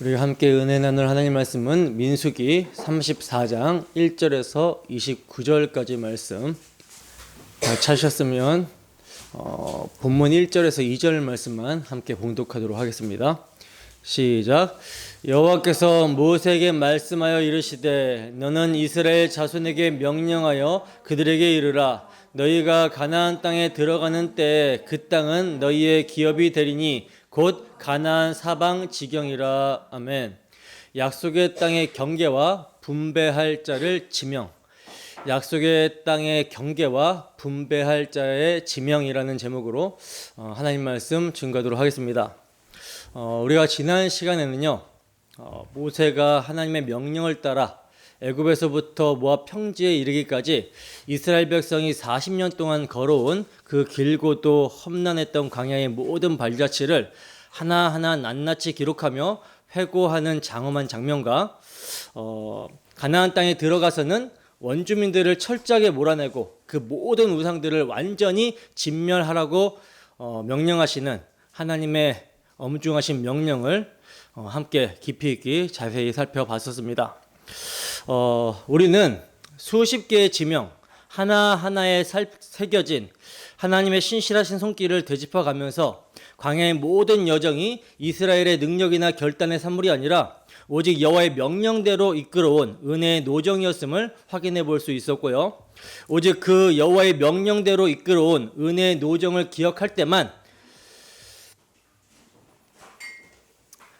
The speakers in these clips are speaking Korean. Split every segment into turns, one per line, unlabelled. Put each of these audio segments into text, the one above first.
우리가 함께 은혜 나눌 하나님 말씀은 민수기 34장 1절에서 29절까지 말씀. 찾으셨으면 본문 1절에서 2절 말씀만 함께 봉독하도록 하겠습니다. 시작. 여호와께서 모세에게 말씀하여 이르시되 너는 이스라엘 자손에게 명령하여 그들에게 이르라. 너희가 가나안 땅에 들어가는 때에 그 땅은 너희의 기업이 되리니 곧 가나안 사방 지경이라. 아멘. 약속의 땅의 경계와 분배할 자를 지명. 약속의 땅의 경계와 분배할 자의 지명이라는 제목으로 하나님 말씀 증거하도록 하겠습니다. 우리가 지난 시간에는요, 모세가 하나님의 명령을 따라 애굽에서부터 모압 평지에 이르기까지 이스라엘 백성이 40년 동안 걸어온 그 길고도 험난했던 광야의 모든 발자취를 하나하나 낱낱이 기록하며 회고하는 장엄한 장면과 가나안 땅에 들어가서는 원주민들을 철저하게 몰아내고 그 모든 우상들을 완전히 진멸하라고 명령하시는 하나님의 엄중하신 명령을 함께 깊이 있게 자세히 살펴봤었습니다. 우리는 수십 개의 지명 하나하나에 새겨진 하나님의 신실하신 손길을 되짚어가면서 광야의 모든 여정이 이스라엘의 능력이나 결단의 산물이 아니라 오직 여호와의 명령대로 이끌어온 은혜의 노정이었음을 확인해 볼 수 있었고요. 오직 그 여호와의 명령대로 이끌어온 은혜의 노정을 기억할 때만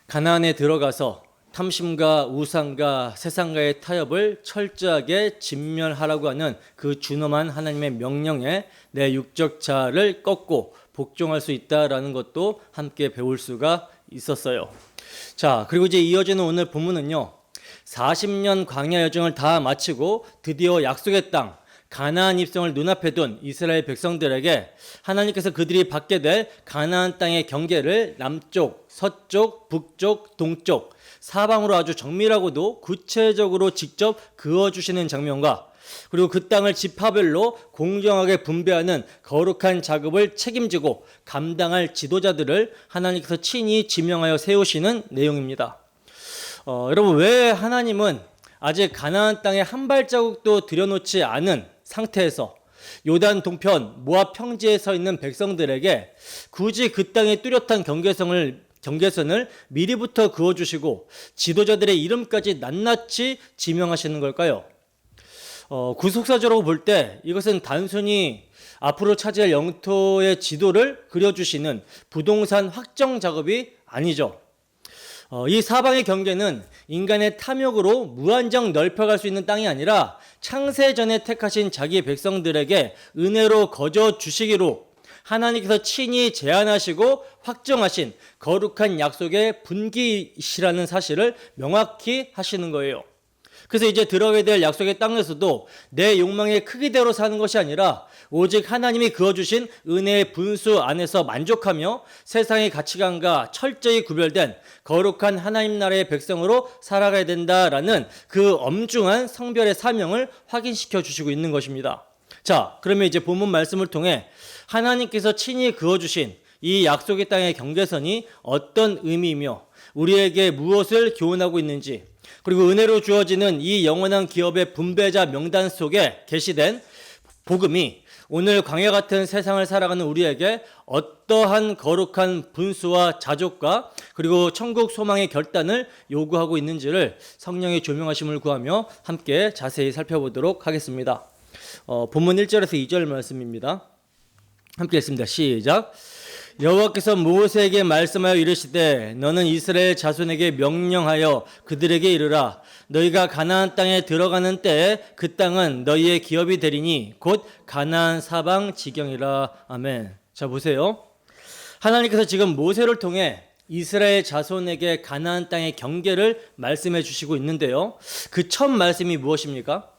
가나안에 들어가서 탐심과 우상과 세상과의 타협을 철저하게 진멸하라고 하는 그 준엄한 하나님의 명령에 내 육적 자아를 꺾고 복종할 수 있다라는 것도 함께 배울 수가 있었어요. 자, 그리고 이제 이어지는 오늘 본문은요, 40년 광야 여정을 다 마치고 드디어 약속의 땅 가나안 입성을 눈앞에 둔 이스라엘 백성들에게 하나님께서 그들이 받게 될 가나안 땅의 경계를 남쪽, 서쪽, 북쪽, 동쪽 사방으로 아주 정밀하고도 구체적으로 직접 그어주시는 장면과 그리고 그 땅을 지파별로 공정하게 분배하는 거룩한 작업을 책임지고 감당할 지도자들을 하나님께서 친히 지명하여 세우시는 내용입니다. 여러분, 왜 하나님은 아직 가나안 땅에 한 발자국도 들여놓지 않은 상태에서 요단 동편 모압 평지에 서 있는 백성들에게 굳이 그 땅의 뚜렷한 경계선을 미리부터 그어주시고 지도자들의 이름까지 낱낱이 지명하시는 걸까요? 구속사적으로 볼 때 이것은 단순히 앞으로 차지할 영토의 지도를 그려주시는 부동산 확정 작업이 아니죠. 이 사방의 경계는 인간의 탐욕으로 무한정 넓혀갈 수 있는 땅이 아니라 창세전에 택하신 자기 백성들에게 은혜로 거저 주시기로 하나님께서 친히 제안하시고 확정하신 거룩한 약속의 분기시라는 사실을 명확히 하시는 거예요. 그래서 이제 들어가게 될 약속의 땅에서도 내 욕망의 크기대로 사는 것이 아니라 오직 하나님이 그어주신 은혜의 분수 안에서 만족하며 세상의 가치관과 철저히 구별된 거룩한 하나님 나라의 백성으로 살아가야 된다라는 그 엄중한 성별의 사명을 확인시켜 주시고 있는 것입니다. 자, 그러면 이제 본문 말씀을 통해 하나님께서 친히 그어주신 이 약속의 땅의 경계선이 어떤 의미이며 우리에게 무엇을 교훈하고 있는지, 그리고 은혜로 주어지는 이 영원한 기업의 분배자 명단 속에 게시된 복음이 오늘 광야 같은 세상을 살아가는 우리에게 어떠한 거룩한 분수와 자족과 그리고 천국 소망의 결단을 요구하고 있는지를 성령의 조명하심을 구하며 함께 자세히 살펴보도록 하겠습니다. 본문 1절에서 2절 말씀입니다. 함께 읽습니다. 시작. 여호와께서 모세에게 말씀하여 이르시되 너는 이스라엘 자손에게 명령하여 그들에게 이르라. 너희가 가나안 땅에 들어가는 때에 그 땅은 너희의 기업이 되리니 곧 가나안 사방 지경이라. 아멘. 자, 보세요. 하나님께서 지금 모세를 통해 이스라엘 자손에게 가나안 땅의 경계를 말씀해 주시고 있는데요, 그 첫 말씀이 무엇입니까?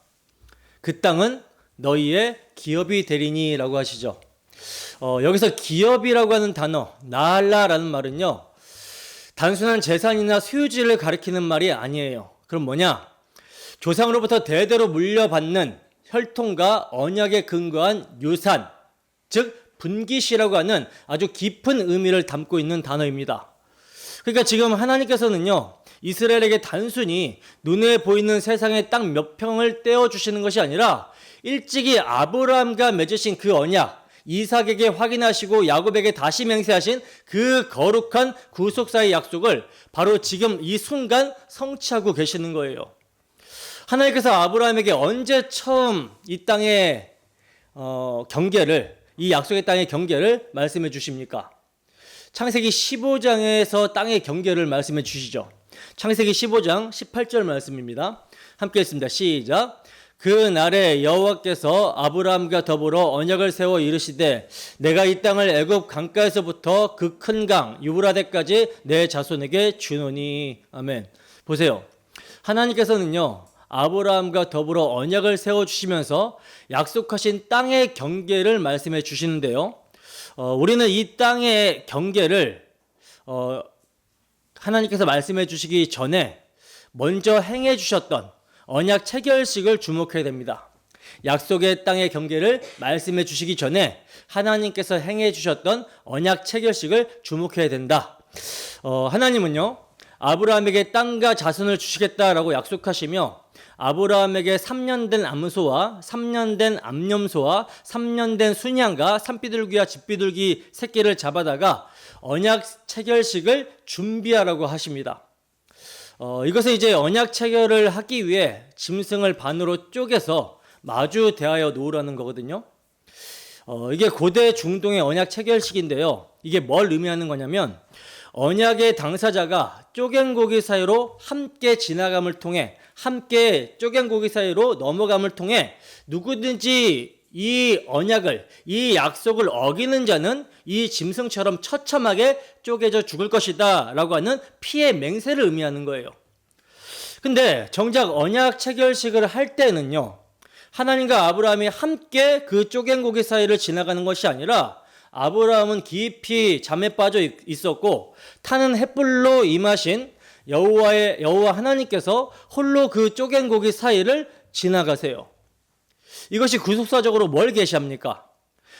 그 땅은 너희의 기업이 되리니 라고 하시죠. 여기서 기업이라고 하는 단어, 나할라라는 말은요, 단순한 재산이나 소유지를 가리키는 말이 아니에요. 그럼 뭐냐? 조상으로부터 대대로 물려받는 혈통과 언약에 근거한 유산, 즉 분기시라고 하는 아주 깊은 의미를 담고 있는 단어입니다. 그러니까 지금 하나님께서는요, 이스라엘에게 단순히 눈에 보이는 세상의 땅 몇 평을 떼어주시는 것이 아니라 일찍이 아브라함과 맺으신 그 언약, 이삭에게 확인하시고 야곱에게 다시 맹세하신 그 거룩한 구속사의 약속을 바로 지금 이 순간 성취하고 계시는 거예요. 하나님께서 아브라함에게 언제 처음 이 땅의 경계를, 이 약속의 땅의 경계를 말씀해 주십니까? 창세기 15장에서 땅의 경계를 말씀해 주시죠. 창세기 15장 18절 말씀입니다. 함께 읽습니다. 시작. 그 날에 여호와께서 아브라함과 더불어 언약을 세워 이르시되 내가 이 땅을 애굽 강가에서부터 그 큰 강 유브라데까지 내 자손에게 주노니. 아멘. 보세요. 하나님께서는요, 아브라함과 더불어 언약을 세워주시면서 약속하신 땅의 경계를 말씀해 주시는데요. 우리는 이 땅의 경계를 하나님께서 말씀해 주시기 전에 먼저 행해 주셨던 언약 체결식을 주목해야 됩니다. 약속의 땅의 경계를 말씀해 주시기 전에 하나님께서 행해 주셨던 언약 체결식을 주목해야 된다. 하나님은요, 아브라함에게 땅과 자손을 주시겠다라고 약속하시며 아브라함에게 3년 된 암소와 3년 된 암염소와 3년 된 순양과 산비둘기와 집비둘기 새끼를 잡아다가 언약 체결식을 준비하라고 하십니다. 이것은 이제 언약 체결을 하기 위해 짐승을 반으로 쪼개서 마주 대하여 놓으라는 거거든요. 이게 고대 중동의 언약 체결식인데요. 이게 뭘 의미하는 거냐면 언약의 당사자가 쪼갠 고기 사이로 함께 지나감을 통해, 함께 쪼갠 고기 사이로 넘어감을 통해 누구든지 이 언약을, 이 약속을 어기는 자는 이 짐승처럼 처참하게 쪼개져 죽을 것이다 라고 하는 피해 맹세를 의미하는 거예요. 근데 정작 언약 체결식을 할 때는요, 하나님과 아브라함이 함께 그 쪼갠 고기 사이를 지나가는 것이 아니라 아브라함은 깊이 잠에 빠져 있었고 타는 햇불로 임하신 여호와 하나님께서 홀로 그 쪼갠 고기 사이를 지나가세요. 이것이 구속사적으로 뭘 계시합니까?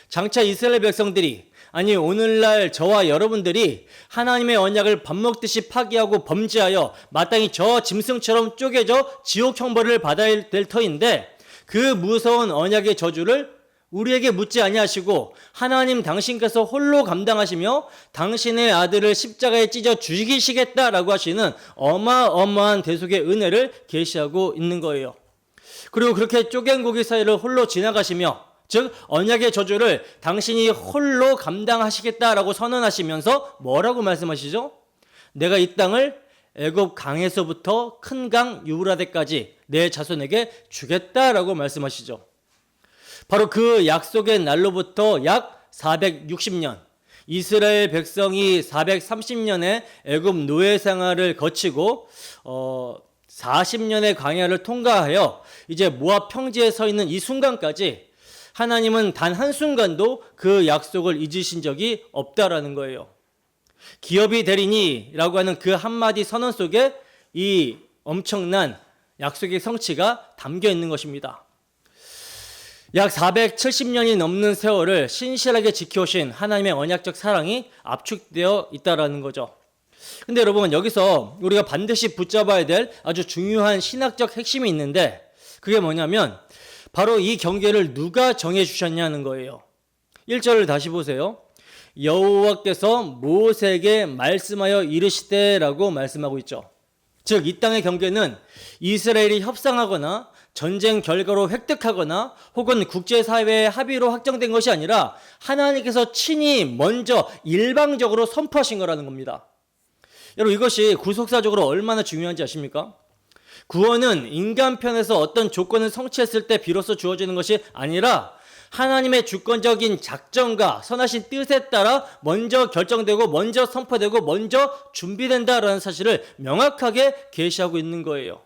장차 이스라엘 백성들이, 아니 오늘날 저와 여러분들이 하나님의 언약을 밥 먹듯이 파기하고 범죄하여 마땅히 저 짐승처럼 쪼개져 지옥 형벌을 받아야 될 터인데 그 무서운 언약의 저주를 우리에게 묻지 아니하시고 하나님 당신께서 홀로 감당하시며 당신의 아들을 십자가에 찢어 죽이시겠다라고 하시는 어마어마한 대속의 은혜를 계시하고 있는 거예요. 그리고 그렇게 쪼갠 고기 사이를 홀로 지나가시며, 즉 언약의 저주를 당신이 홀로 감당하시겠다라고 선언하시면서 뭐라고 말씀하시죠? 내가 이 땅을 애굽 강에서부터 큰 강 유브라데까지 내 자손에게 주겠다라고 말씀하시죠. 바로 그 약속의 날로부터 약 460년, 이스라엘 백성이 430년의 애굽 노예 생활을 거치고 40년의 광야를 통과하여 이제 모압 평지에 서 있는 이 순간까지 하나님은 단 한순간도 그 약속을 잊으신 적이 없다라는 거예요. 기업이 되리니라고 하는 그 한마디 선언 속에 이 엄청난 약속의 성취가 담겨 있는 것입니다. 약 470년이 넘는 세월을 신실하게 지켜오신 하나님의 언약적 사랑이 압축되어 있다라는 거죠. 근데 여러분, 여기서 우리가 반드시 붙잡아야 될 아주 중요한 신학적 핵심이 있는데 그게 뭐냐면 바로 이 경계를 누가 정해 주셨냐는 거예요. 1절을 다시 보세요. 여호와께서 모세에게 말씀하여 이르시되라고 말씀하고 있죠. 즉 이 땅의 경계는 이스라엘이 협상하거나 전쟁 결과로 획득하거나 혹은 국제사회의 합의로 확정된 것이 아니라 하나님께서 친히 먼저 일방적으로 선포하신 거라는 겁니다. 여러분, 이것이 구속사적으로 얼마나 중요한지 아십니까? 구원은 인간 편에서 어떤 조건을 성취했을 때 비로소 주어지는 것이 아니라 하나님의 주권적인 작정과 선하신 뜻에 따라 먼저 결정되고 먼저 선포되고 먼저 준비된다라는 사실을 명확하게 계시하고 있는 거예요.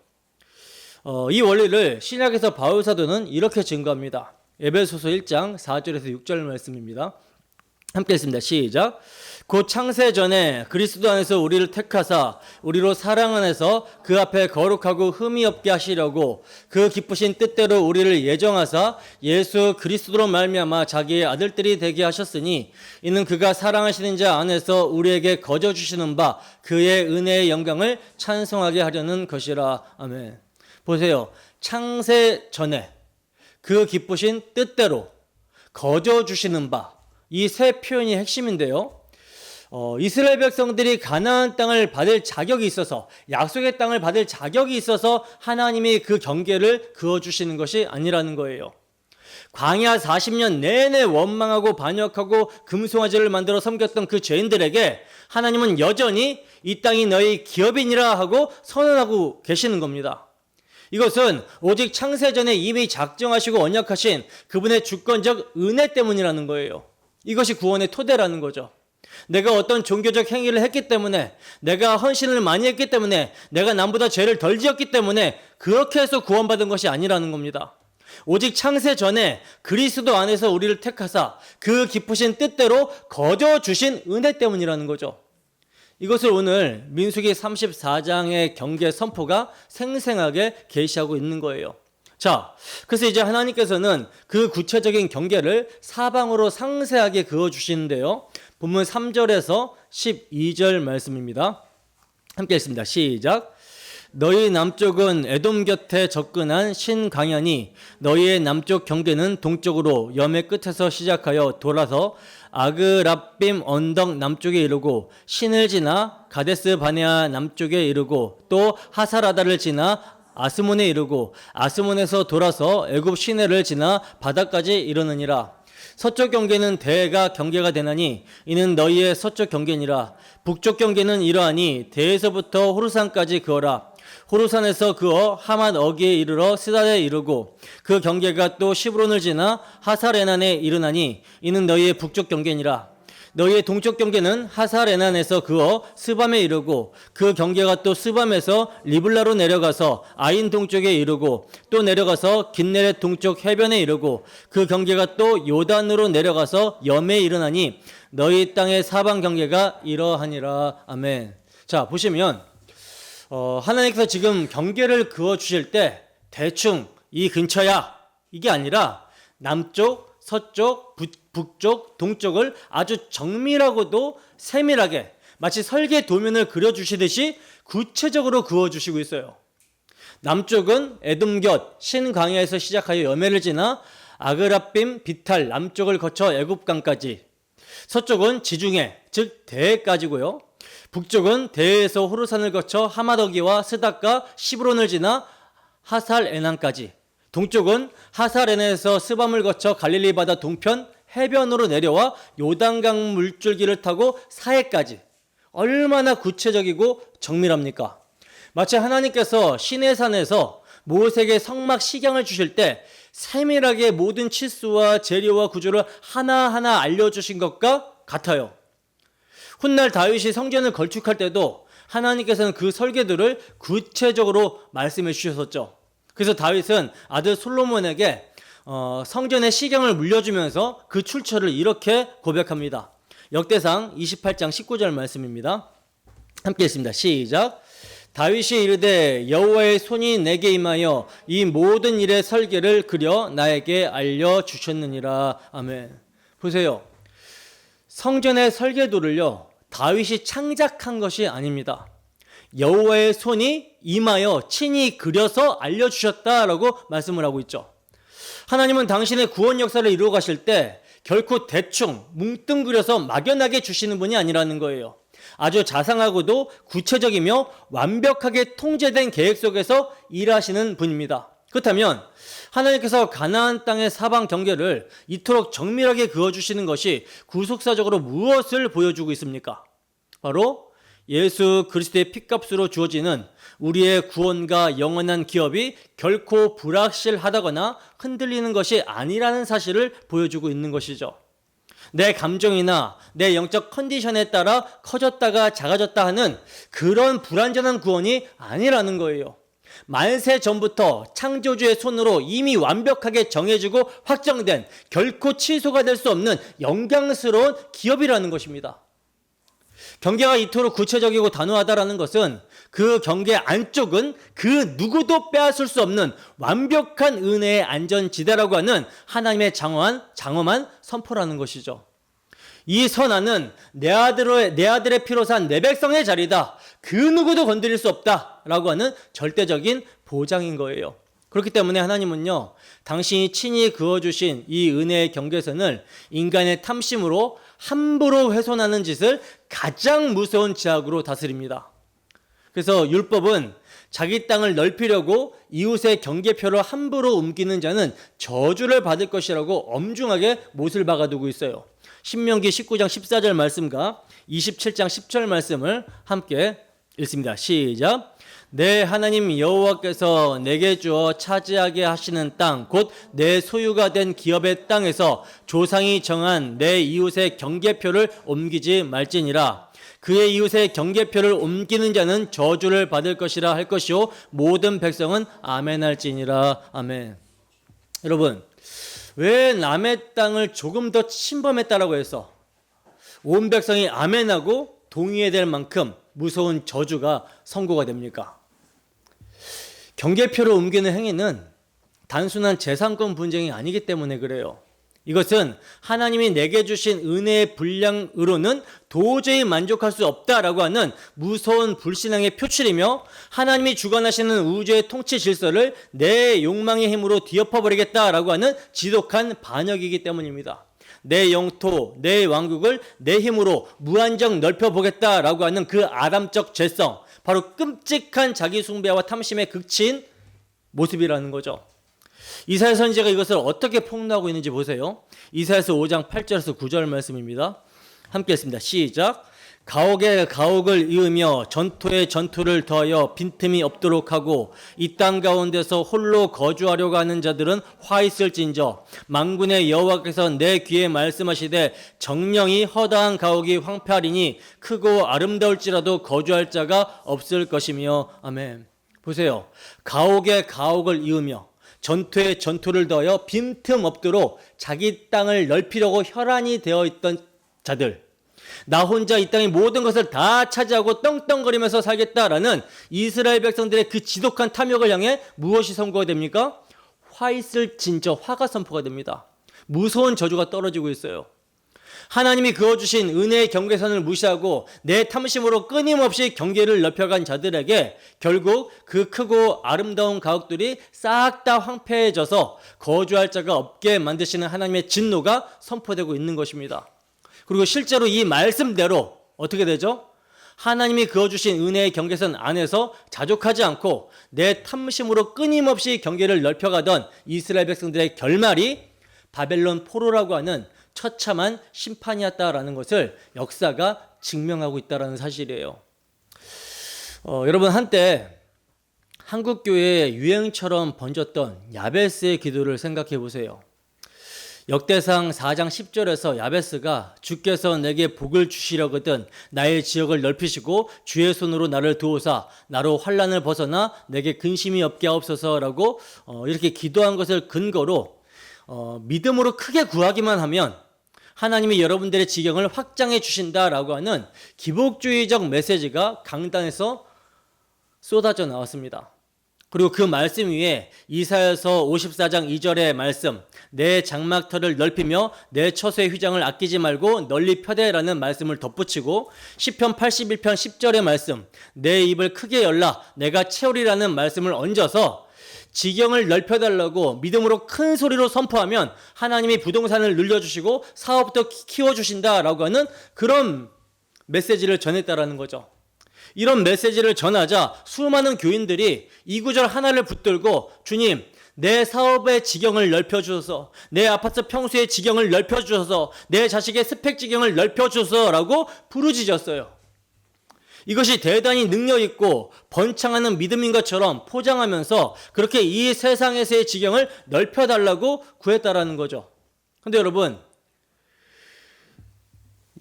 이 원리를 신약에서 바울 사도는 이렇게 증거합니다. 에베소서 1장 4절에서 6절 말씀입니다. 함께 했습니다. 시작. 곧 창세 전에 그리스도 안에서 우리를 택하사 우리로 사랑 안에서 그 앞에 거룩하고 흠이 없게 하시려고 그 기쁘신 뜻대로 우리를 예정하사 예수 그리스도로 말미암아 자기의 아들들이 되게 하셨으니 이는 그가 사랑하시는 자 안에서 우리에게 거저 주시는 바 그의 은혜의 영광을 찬송하게 하려는 것이라. 아멘. 보세요. 창세 전에 그 기쁘신 뜻대로 거저 주시는 바, 이 세 표현이 핵심인데요. 이스라엘 백성들이 가나안 땅을 받을 자격이 있어서, 약속의 땅을 받을 자격이 있어서 하나님이 그 경계를 그어주시는 것이 아니라는 거예요. 광야 40년 내내 원망하고 반역하고 금송아지를 만들어 섬겼던 그 죄인들에게 하나님은 여전히 이 땅이 너희 기업이니라 하고 선언하고 계시는 겁니다. 이것은 오직 창세전에 이미 작정하시고 언약하신 그분의 주권적 은혜 때문이라는 거예요. 이것이 구원의 토대라는 거죠. 내가 어떤 종교적 행위를 했기 때문에, 내가 헌신을 많이 했기 때문에, 내가 남보다 죄를 덜 지었기 때문에 그렇게 해서 구원받은 것이 아니라는 겁니다. 오직 창세 전에 그리스도 안에서 우리를 택하사 그 기쁘신 뜻대로 거저 주신 은혜 때문이라는 거죠. 이것을 오늘 민수기 34장의 경계 선포가 생생하게 계시하고 있는 거예요. 자, 그래서 이제 하나님께서는 그 구체적인 경계를 사방으로 상세하게 그어주시는데요. 본문 3절에서 12절 말씀입니다. 함께 읽습니다. 시작. 너희 남쪽은 에돔 곁에 접근한 신광야니 너희의 남쪽 경계는 동쪽으로 염의 끝에서 시작하여 돌아서 아그랍빔 언덕 남쪽에 이르고 신을 지나 가데스 바네아 남쪽에 이르고 또 하사라다를 지나 아스몬에 이르고 아스몬에서 돌아서 애굽 시내를 지나 바다까지 이르느니라. 서쪽 경계는 대가 경계가 되나니 이는 너희의 서쪽 경계니라. 북쪽 경계는 이러하니 대에서부터 호르산까지 그어라. 호르산에서 그어 하맛 어기에 이르러 스다에 이르고 그 경계가 또 시브론을 지나 하사레난에 이르나니 이는 너희의 북쪽 경계니라. 너희의 동쪽 경계는 하사레난에서 그어 스밤에 이르고 그 경계가 또 스밤에서 리블라로 내려가서 아인 동쪽에 이르고 또 내려가서 긴네렛 동쪽 해변에 이르고 그 경계가 또 요단으로 내려가서 염에 이르나니 너희 땅의 사방 경계가 이러하니라. 아멘. 자, 보시면 하나님께서 지금 경계를 그어주실 때 대충 이 근처야 이게 아니라 남쪽, 서쪽, 북쪽, 동쪽을 아주 정밀하고도 세밀하게 마치 설계 도면을 그려주시듯이 구체적으로 그어주시고 있어요. 남쪽은 에돔 곁 신광야에서 시작하여 여매를 지나 아그랍빔 비탈 남쪽을 거쳐 애굽강까지, 서쪽은 지중해 즉 대해까지고요. 북쪽은 대해에서 호르산을 거쳐 하마더기와 스닥과 시브론을 지나 하살 에난까지, 동쪽은 하살 에난에서 스밤을 거쳐 갈릴리 바다 동편 해변으로 내려와 요단강 물줄기를 타고 사해까지. 얼마나 구체적이고 정밀합니까? 마치 하나님께서 시내산에서 모세에게 성막 식양을 주실 때 세밀하게 모든 치수와 재료와 구조를 하나하나 알려주신 것과 같아요. 훗날 다윗이 성전을 건축할 때도 하나님께서는 그 설계도를 구체적으로 말씀해 주셨었죠. 그래서 다윗은 아들 솔로몬에게 성전의 시경을 물려주면서 그 출처를 이렇게 고백합니다. 역대상 28장 19절 말씀입니다. 함께 읽습니다. 시작. 다윗이 이르되 여호와의 손이 내게 임하여 이 모든 일의 설계를 그려 나에게 알려주셨느니라. 아멘. 보세요. 성전의 설계도를요, 다윗이 창작한 것이 아닙니다. 여호와의 손이 임하여 친히 그려서 알려주셨다라고 말씀을 하고 있죠. 하나님은 당신의 구원 역사를 이루어 가실 때 결코 대충 뭉뚱그려서 막연하게 주시는 분이 아니라는 거예요. 아주 자상하고도 구체적이며 완벽하게 통제된 계획 속에서 일하시는 분입니다. 그렇다면 하나님께서 가나안 땅의 사방 경계를 이토록 정밀하게 그어주시는 것이 구속사적으로 무엇을 보여주고 있습니까? 바로 예수 그리스도의 핏값으로 주어지는 우리의 구원과 영원한 기업이 결코 불확실하다거나 흔들리는 것이 아니라는 사실을 보여주고 있는 것이죠. 내 감정이나 내 영적 컨디션에 따라 커졌다가 작아졌다 하는 그런 불완전한 구원이 아니라는 거예요. 만세 전부터 창조주의 손으로 이미 완벽하게 정해지고 확정된 결코 취소가 될 수 없는 영광스러운 기업이라는 것입니다. 경계가 이토록 구체적이고 단호하다라는 것은 그 경계 안쪽은 그 누구도 빼앗을 수 없는 완벽한 은혜의 안전지대라고 하는 하나님의 장엄한 선포라는 것이죠. 이 선언은 내 아들의 피로 산 내 백성의 자리다. 그 누구도 건드릴 수 없다라고 하는 절대적인 보장인 거예요. 그렇기 때문에 하나님은요, 당신이 친히 그어주신 이 은혜의 경계선을 인간의 탐심으로 함부로 훼손하는 짓을 가장 무서운 죄악으로 다스립니다. 그래서 율법은 자기 땅을 넓히려고 이웃의 경계표를 함부로 옮기는 자는 저주를 받을 것이라고 엄중하게 못을 박아두고 있어요. 신명기 19장 14절 말씀과 27장 10절 말씀을 함께 읽습니다. 시작. 내 하나님 여호와께서 내게 주어 차지하게 하시는 땅, 곧 내 소유가 된 기업의 땅에서 조상이 정한 내 이웃의 경계표를 옮기지 말지니라. 그의 이웃의 경계표를 옮기는 자는 저주를 받을 것이라 할 것이요 모든 백성은 아멘할지니라. 아멘. 여러분, 왜 남의 땅을 조금 더 침범했다라고 해서 온 백성이 아멘하고 동의해야 될 만큼 무서운 저주가 선고가 됩니까? 경계표를 옮기는 행위는 단순한 재산권 분쟁이 아니기 때문에 그래요. 이것은 하나님이 내게 주신 은혜의 분량으로는 도저히 만족할 수 없다라고 하는 무서운 불신앙의 표출이며, 하나님이 주관하시는 우주의 통치 질서를 내 욕망의 힘으로 뒤엎어버리겠다라고 하는 지독한 반역이기 때문입니다. 내 영토, 내 왕국을 내 힘으로 무한정 넓혀보겠다라고 하는 그 아담적 죄성, 바로 끔찍한 자기 숭배와 탐심의 극치인 모습이라는 거죠. 이사야 선지자가 이것을 어떻게 폭로하고 있는지 보세요. 이사야서 5장 8절에서 9절 말씀입니다. 함께 했습니다. 시작. 가옥에 가옥을 이으며 전토에 전토를 더하여 빈틈이 없도록 하고 이 땅 가운데서 홀로 거주하려고 하는 자들은 화 있을진저 만군의 여호와께서 내 귀에 말씀하시되 정령이 허다한 가옥이 황폐하리니 크고 아름다울지라도 거주할 자가 없을 것이며. 아멘. 보세요. 가옥에 가옥을 이으며 전투에 전투를 더하여 빈틈 없도록 자기 땅을 넓히려고 혈안이 되어 있던 자들, 나 혼자 이 땅의 모든 것을 다 차지하고 떵떵거리면서 살겠다라는 이스라엘 백성들의 그 지독한 탐욕을 향해 무엇이 선고가 됩니까? 화 있을 진저, 화가 선포가 됩니다. 무서운 저주가 떨어지고 있어요. 하나님이 그어주신 은혜의 경계선을 무시하고 내 탐심으로 끊임없이 경계를 넓혀간 자들에게 결국 그 크고 아름다운 가옥들이 싹 다 황폐해져서 거주할 자가 없게 만드시는 하나님의 진노가 선포되고 있는 것입니다. 그리고 실제로 이 말씀대로 어떻게 되죠? 하나님이 그어주신 은혜의 경계선 안에서 자족하지 않고 내 탐심으로 끊임없이 경계를 넓혀가던 이스라엘 백성들의 결말이 바벨론 포로라고 하는 처참한 심판이었다라는 것을 역사가 증명하고 있다는 사실이에요. 여러분, 한때 한국 교회에 유행처럼 번졌던 야베스의 기도를 생각해 보세요. 역대상 4장 10절에서 야베스가 주께서 내게 복을 주시려거든 나의 지역을 넓히시고 주의 손으로 나를 도우사 나로 환난을 벗어나 내게 근심이 없게 하옵소서라고 이렇게 기도한 것을 근거로 믿음으로 크게 구하기만 하면 하나님이 여러분들의 지경을 확장해 주신다라고 하는 기복주의적 메시지가 강단에서 쏟아져 나왔습니다. 그리고 그 말씀 위에 이사야서 54장 2절의 말씀, 내 장막터를 넓히며 내 처소의 휘장을 아끼지 말고 널리 펴대라는 말씀을 덧붙이고 시편 81편 10절의 말씀, 내 입을 크게 열라 내가 채우리라는 말씀을 얹어서 지경을 넓혀달라고 믿음으로 큰 소리로 선포하면 하나님이 부동산을 늘려주시고 사업도 키워주신다라고 하는 그런 메시지를 전했다라는 거죠. 이런 메시지를 전하자 수많은 교인들이 이 구절 하나를 붙들고 주님, 내 사업의 지경을 넓혀주셔서, 내 아파트 평수의 지경을 넓혀주셔서, 내 자식의 스펙 지경을 넓혀주셔서라고 부르짖었어요. 이것이 대단히 능력있고 번창하는 믿음인 것처럼 포장하면서 그렇게 이 세상에서의 지경을 넓혀달라고 구했다라는 거죠. 근데 여러분,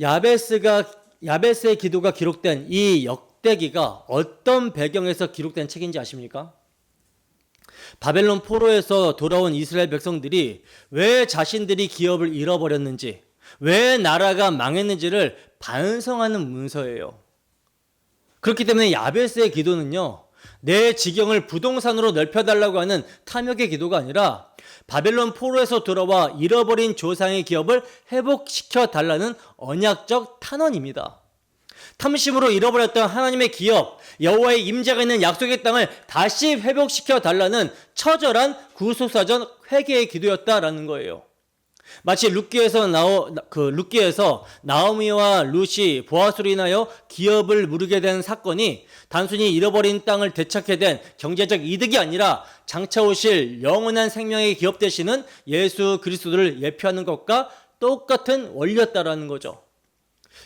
야베스의 기도가 기록된 이 역대기가 어떤 배경에서 기록된 책인지 아십니까? 바벨론 포로에서 돌아온 이스라엘 백성들이 왜 자신들이 기업을 잃어버렸는지, 왜 나라가 망했는지를 반성하는 문서예요. 그렇기 때문에 야베스의 기도는요, 내 지경을 부동산으로 넓혀달라고 하는 탐욕의 기도가 아니라 바벨론 포로에서 돌아와 잃어버린 조상의 기업을 회복시켜 달라는 언약적 탄원입니다. 탐심으로 잃어버렸던 하나님의 기업, 여호와의 임재가 있는 약속의 땅을 다시 회복시켜 달라는 처절한 구속사전 회개의 기도였다라는 거예요. 마치 룻기에서 나오미와 룻이 보아스로 인하여 기업을 무르게 된 사건이 단순히 잃어버린 땅을 되찾게 된 경제적 이득이 아니라 장차 오실 영원한 생명의 기업 되시는 예수 그리스도를 예표하는 것과 똑같은 원리였다라는 거죠.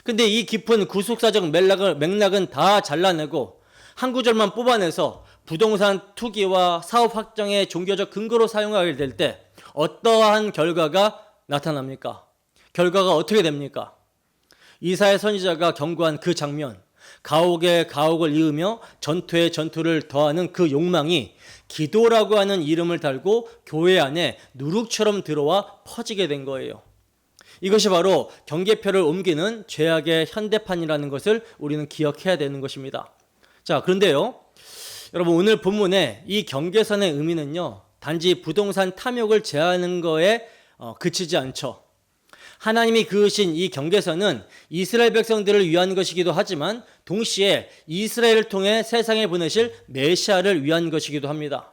근데 이 깊은 구속사적 맥락은 다 잘라내고 한 구절만 뽑아내서 부동산 투기와 사업 확장의 종교적 근거로 사용하게 될 때 어떠한 결과가 나타납니까? 결과가 어떻게 됩니까? 이사야 선지자가 경고한 그 장면, 가옥에 가옥을 이으며 전투에 전투를 더하는 그 욕망이 기도라고 하는 이름을 달고 교회 안에 누룩처럼 들어와 퍼지게 된 거예요. 이것이 바로 경계표를 옮기는 죄악의 현대판이라는 것을 우리는 기억해야 되는 것입니다. 자, 그런데요, 여러분, 오늘 본문의 이 경계선의 의미는요, 단지 부동산 탐욕을 제하는 거에 그치지 않죠. 하나님이 그으신 이 경계선은 이스라엘 백성들을 위한 것이기도 하지만 동시에 이스라엘을 통해 세상에 보내실 메시아를 위한 것이기도 합니다.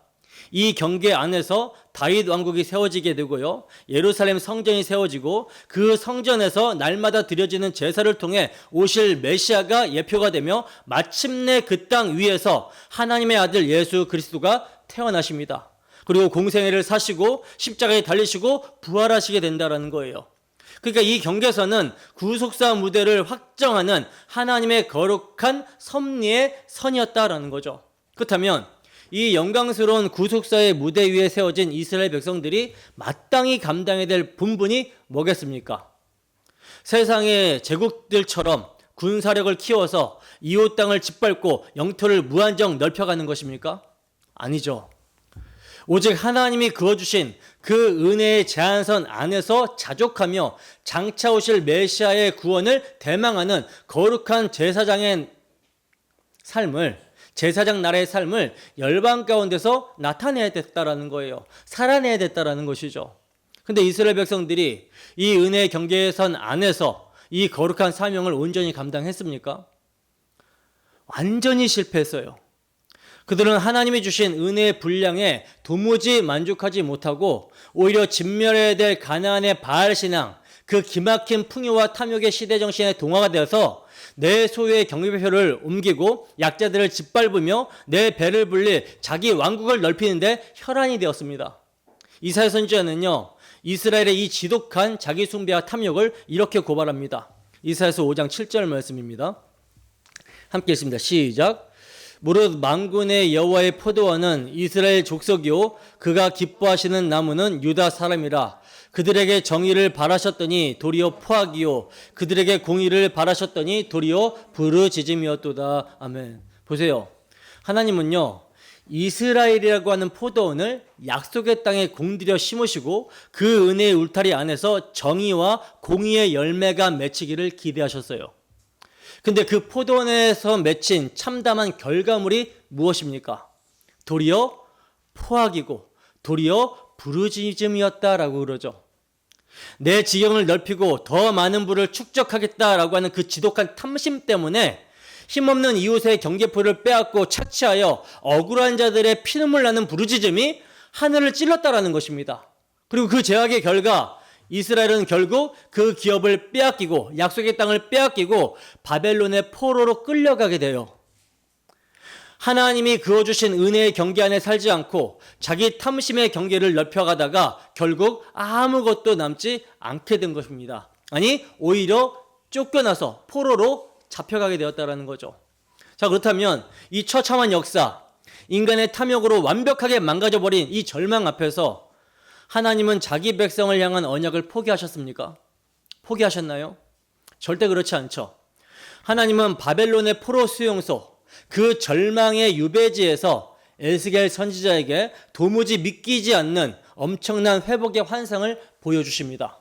이 경계 안에서 다윗 왕국이 세워지게 되고요, 예루살렘 성전이 세워지고 그 성전에서 날마다 드려지는 제사를 통해 오실 메시아가 예표가 되며 마침내 그 땅 위에서 하나님의 아들 예수 그리스도가 태어나십니다. 그리고 공생애를 사시고 십자가에 달리시고 부활하시게 된다는 거예요. 그러니까 이 경계선은 구속사 무대를 확정하는 하나님의 거룩한 섭리의 선이었다라는 거죠. 그렇다면 이 영광스러운 구속사의 무대 위에 세워진 이스라엘 백성들이 마땅히 감당해야 될 본분이 뭐겠습니까? 세상의 제국들처럼 군사력을 키워서 이웃 땅을 짓밟고 영토를 무한정 넓혀가는 것입니까? 아니죠. 오직 하나님이 그어주신 그 은혜의 제한선 안에서 자족하며 장차 오실 메시아의 구원을 대망하는 거룩한 제사장의 삶을, 제사장 나라의 삶을 열방 가운데서 나타내야 됐다라는 거예요. 살아내야 됐다라는 것이죠. 근데 이스라엘 백성들이 이 은혜의 경계선 안에서 이 거룩한 사명을 온전히 감당했습니까? 완전히 실패했어요. 그들은 하나님이 주신 은혜의 분량에 도무지 만족하지 못하고 오히려 진멸해야 될 가나안의 바알 신앙, 그 기막힌 풍요와 탐욕의 시대 정신에 동화가 되어서 내 소유의 경계표를 옮기고 약자들을 짓밟으며 내 배를 불릴 자기 왕국을 넓히는데 혈안이 되었습니다. 이사야 선지자는요, 이스라엘의 이 지독한 자기 숭배와 탐욕을 이렇게 고발합니다. 이사야서 5장 7절 말씀입니다. 함께 읽습니다. 시작. 무릇 만군의 여호와의 포도원은 이스라엘 족속이요 그가 기뻐하시는 나무는 유다 사람이라. 그들에게 정의를 바라셨더니 도리어 포악이요 그들에게 공의를 바라셨더니 도리어 부르짖음이었도다. 아멘. 보세요. 하나님은요, 이스라엘이라고 하는 포도원을 약속의 땅에 공들여 심으시고 그 은혜의 울타리 안에서 정의와 공의의 열매가 맺히기를 기대하셨어요. 근데 그 포도원에서 맺힌 참담한 결과물이 무엇입니까? 도리어 포악이고 도리어 부르짖음이었다라고 그러죠. 내 지경을 넓히고 더 많은 부를 축적하겠다라고 하는 그 지독한 탐심 때문에 힘없는 이웃의 경계표를 빼앗고 차치하여 억울한 자들의 피눈물 나는 부르짖음이 하늘을 찔렀다라는 것입니다. 그리고 그 죄악의 결과 이스라엘은 결국 그 기업을 빼앗기고 약속의 땅을 빼앗기고 바벨론의 포로로 끌려가게 돼요. 하나님이 그어주신 은혜의 경계 안에 살지 않고 자기 탐심의 경계를 넓혀가다가 결국 아무것도 남지 않게 된 것입니다. 아니, 오히려 쫓겨나서 포로로 잡혀가게 되었다는 거죠. 자, 그렇다면 이 처참한 역사, 인간의 탐욕으로 완벽하게 망가져버린 이 절망 앞에서 하나님은 자기 백성을 향한 언약을 포기하셨습니까? 포기하셨나요? 절대 그렇지 않죠. 하나님은 바벨론의 포로 수용소, 그 절망의 유배지에서 에스겔 선지자에게 도무지 믿기지 않는 엄청난 회복의 환상을 보여주십니다.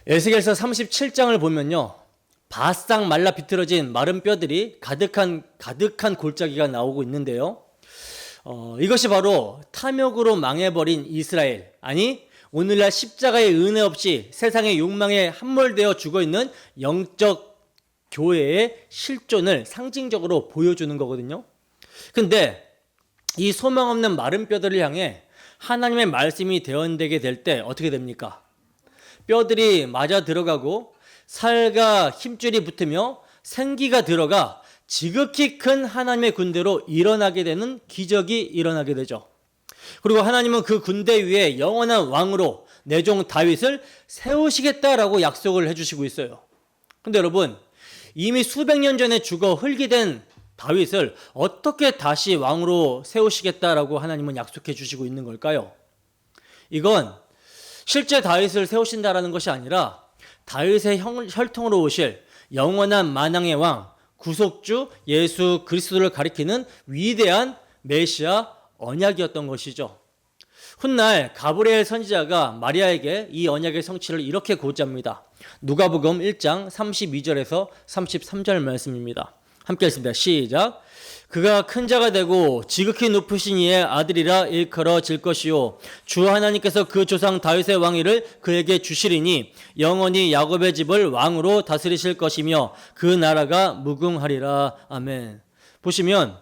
에스겔서 37장을 보면요, 바싹 말라 비틀어진 마른 뼈들이 가득한 골짜기가 나오고 있는데요. 이것이 바로 탐욕으로 망해버린 이스라엘, 아니 오늘날 십자가의 은혜 없이 세상의 욕망에 함몰되어 죽어있는 영적 교회의 실존을 상징적으로 보여주는 거거든요. 근데 이 소망 없는 마른 뼈들을 향해 하나님의 말씀이 대언되게 될 때 어떻게 됩니까? 뼈들이 맞아 들어가고 살과 힘줄이 붙으며 생기가 들어가 지극히 큰 하나님의 군대로 일어나게 되는 기적이 일어나게 되죠. 그리고 하나님은 그 군대 위에 영원한 왕으로 내 종 다윗을 세우시겠다라고 약속을 해주시고 있어요. 근데 여러분, 이미 수백 년 전에 죽어 흙이 된 다윗을 어떻게 다시 왕으로 세우시겠다라고 하나님은 약속해 주시고 있는 걸까요? 이건 실제 다윗을 세우신다라는 것이 아니라 다윗의 혈통으로 오실 영원한 만왕의 왕, 구속주 예수 그리스도를 가리키는 위대한 메시아 언약이었던 것이죠. 훗날 가브리엘 선지자가 마리아에게 이 언약의 성취를 이렇게 고지합니다. 누가복음 1장 32절에서 33절 말씀입니다. 함께 읽습니다. 시작. 그가 큰 자가 되고 지극히 높으신 이의 아들이라 일컬어질 것이요 주 하나님께서 그 조상 다윗의 왕위를 그에게 주시리니 영원히 야곱의 집을 왕으로 다스리실 것이며 그 나라가 무궁하리라. 아멘. 보시면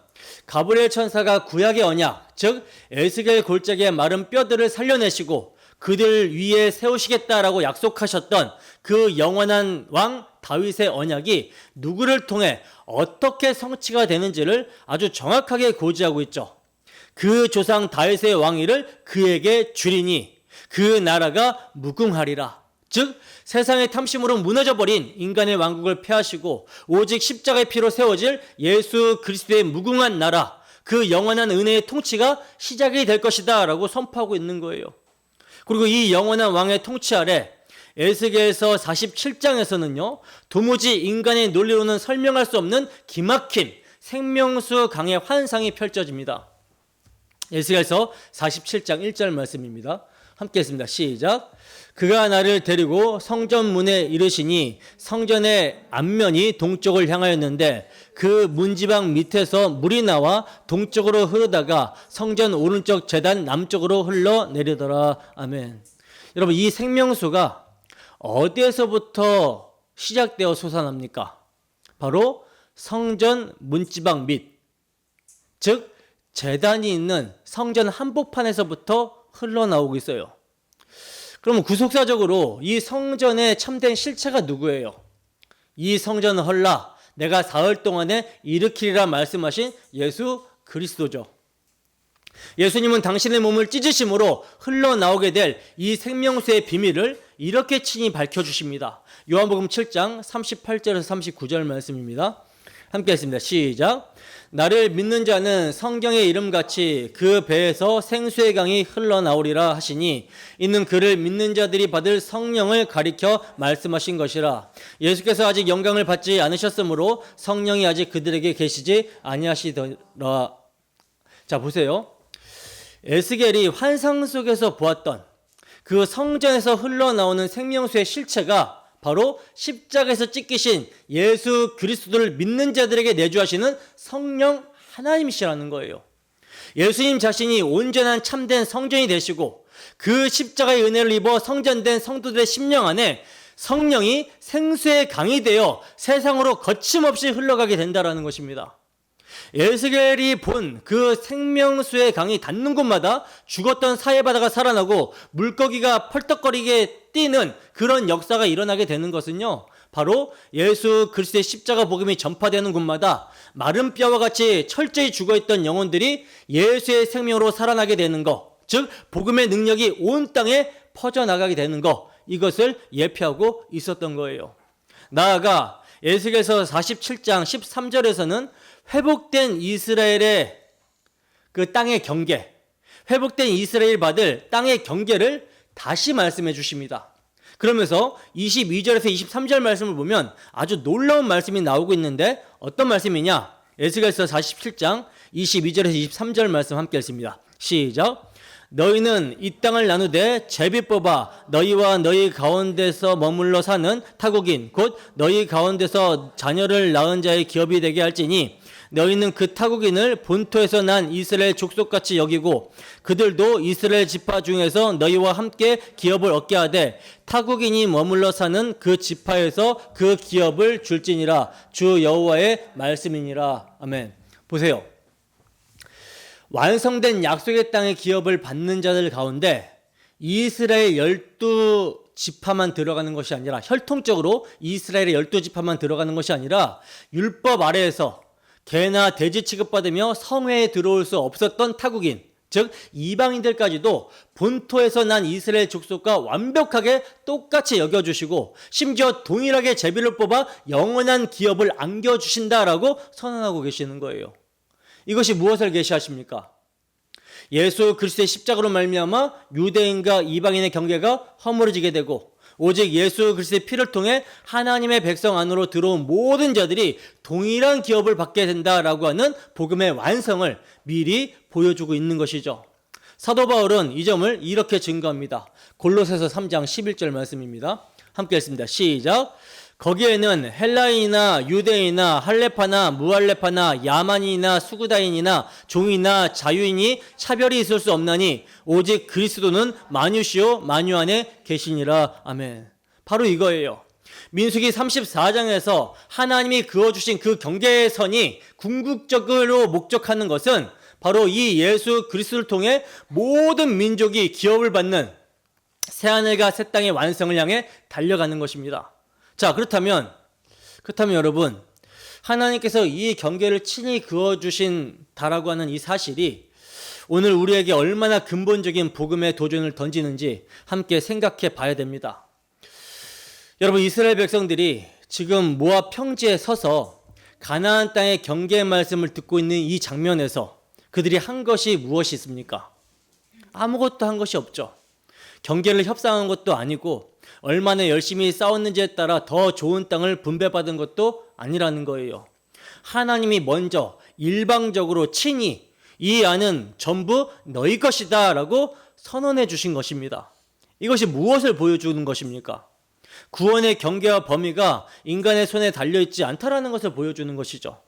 가브리엘 천사가 구약의 언약, 즉 에스겔 골짜기의 마른 뼈들을 살려내시고 그들 위에 세우시겠다라고 약속하셨던 그 영원한 왕 다윗의 언약이 누구를 통해 어떻게 성취가 되는지를 아주 정확하게 고지하고 있죠. 그 조상 다윗의 왕위를 그에게 주리니 그 나라가 무궁하리라. 즉 세상의 탐심으로 무너져버린 인간의 왕국을 폐하시고 오직 십자가의 피로 세워질 예수 그리스도의 무궁한 나라, 그 영원한 은혜의 통치가 시작이 될 것이다 라고 선포하고 있는 거예요. 그리고 이 영원한 왕의 통치 아래 에스겔서 47장에서는요 도무지 인간의 논리로는 설명할 수 없는 기막힌 생명수 강의 환상이 펼쳐집니다. 에스겔서 47장 1절 말씀입니다. 함께 했습니다. 시작. 그가 나를 데리고 성전 문에 이르시니 성전의 앞면이 동쪽을 향하였는데 그 문지방 밑에서 물이 나와 동쪽으로 흐르다가 성전 오른쪽 제단 남쪽으로 흘러내리더라. 아멘. 여러분, 이 생명수가 어디에서부터 시작되어 솟아납니까? 바로 성전 문지방 밑, 즉 제단이 있는 성전 한복판에서부터 흘러나오고 있어요. 그러면 구속사적으로 이 성전의 참된 실체가 누구예요? 이 성전을 헐라 내가 사흘 동안에 일으키리라 말씀하신 예수 그리스도죠. 예수님은 당신의 몸을 찢으심으로 흘러나오게 될 이 생명수의 비밀을 이렇게 친히 밝혀주십니다. 요한복음 7장 38절에서 39절 말씀입니다. 함께 했습니다. 시작. 나를 믿는 자는 성경의 이름같이 그 배에서 생수의 강이 흘러나오리라 하시니 이는 그를 믿는 자들이 받을 성령을 가리켜 말씀하신 것이라. 예수께서 아직 영광을 받지 않으셨으므로 성령이 아직 그들에게 계시지 아니하시더라. 자, 보세요. 에스겔이 환상 속에서 보았던 그 성전에서 흘러나오는 생명수의 실체가 바로 십자가에서 찢기신 예수 그리스도를 믿는 자들에게 내주하시는 성령 하나님이시라는 거예요. 예수님 자신이 온전한 참된 성전이 되시고 그 십자가의 은혜를 입어 성전된 성도들의 심령 안에 성령이 생수의 강이 되어 세상으로 거침없이 흘러가게 된다는 것입니다. 에스겔이 본 그 생명수의 강이 닿는 곳마다 죽었던 사해바다가 살아나고 물고기가 펄떡거리게 뛰는 그런 역사가 일어나게 되는 것은요, 바로 예수 그리스도의 십자가 복음이 전파되는 곳마다 마른 뼈와 같이 철저히 죽어있던 영혼들이 예수의 생명으로 살아나게 되는 것, 즉 복음의 능력이 온 땅에 퍼져나가게 되는 것, 이것을 예표하고 있었던 거예요. 나아가 에스겔서 47장 13절에서는 회복된 이스라엘의 그 땅의 경계, 회복된 이스라엘 받을 땅의 경계를 다시 말씀해 주십니다. 그러면서 22절에서 23절 말씀을 보면 아주 놀라운 말씀이 나오고 있는데 어떤 말씀이냐? 에스겔서 47장 22절에서 23절 말씀 함께 읽습니다. 시작. 너희는 이 땅을 나누되 제비 뽑아 너희와 너희 가운데서 머물러 사는 타국인 곧 너희 가운데서 자녀를 낳은 자의 기업이 되게 할지니 너희는 그 타국인을 본토에서 난 이스라엘 족속같이 여기고 그들도 이스라엘 지파 중에서 너희와 함께 기업을 얻게 하되 타국인이 머물러 사는 그 지파에서 그 기업을 줄지니라. 주 여호와의 말씀이니라. 아멘. 보세요. 완성된 약속의 땅의 기업을 받는 자들 가운데 이스라엘 12지파만 들어가는 것이 아니라 혈통적으로 이스라엘의 12지파만 들어가는 것이 아니라 율법 아래에서 개나 돼지 취급받으며 성회에 들어올 수 없었던 타국인, 즉 이방인들까지도 본토에서 난 이스라엘 족속과 완벽하게 똑같이 여겨주시고 심지어 동일하게 제비를 뽑아 영원한 기업을 안겨주신다라고 선언하고 계시는 거예요. 이것이 무엇을 계시하십니까? 예수 그리스도의 십자가로 말미암아 유대인과 이방인의 경계가 허물어지게 되고 오직 예수 그리스도의 피를 통해 하나님의 백성 안으로 들어온 모든 자들이 동일한 기업을 받게 된다라고 하는 복음의 완성을 미리 보여주고 있는 것이죠. 사도 바울은 이 점을 이렇게 증거합니다. 골로새서 3장 11절 말씀입니다. 함께 읽습니다. 시작. 거기에는 헬라인이나 유대인이나 할레파나 무할레파나 야만인이나 수구다인이나 종이나 자유인이 차별이 있을 수 없나니 오직 그리스도는 만유시요 만유 안에 계시니라. 아멘. 바로 이거예요. 민수기 34장에서 하나님이 그어주신 그 경계의 선이 궁극적으로 목적하는 것은 바로 이 예수 그리스도를 통해 모든 민족이 기업을 받는 새하늘과 새 땅의 완성을 향해 달려가는 것입니다. 자, 그렇다면 여러분, 하나님께서 이 경계를 친히 그어주신다라고 하는 이 사실이 오늘 우리에게 얼마나 근본적인 복음의 도전을 던지는지 함께 생각해 봐야 됩니다. 여러분, 이스라엘 백성들이 지금 모압 평지에 서서 가나안 땅의 경계의 말씀을 듣고 있는 이 장면에서 그들이 한 것이 무엇이 있습니까? 아무것도 한 것이 없죠. 경계를 협상한 것도 아니고 얼마나 열심히 싸웠는지에 따라 더 좋은 땅을 분배받은 것도 아니라는 거예요. 하나님이 먼저 일방적으로 친히 이 안은 전부 너희 것이다 라고 선언해 주신 것입니다. 이것이 무엇을 보여주는 것입니까? 구원의 경계와 범위가 인간의 손에 달려있지 않다라는 것을 보여주는 것이죠.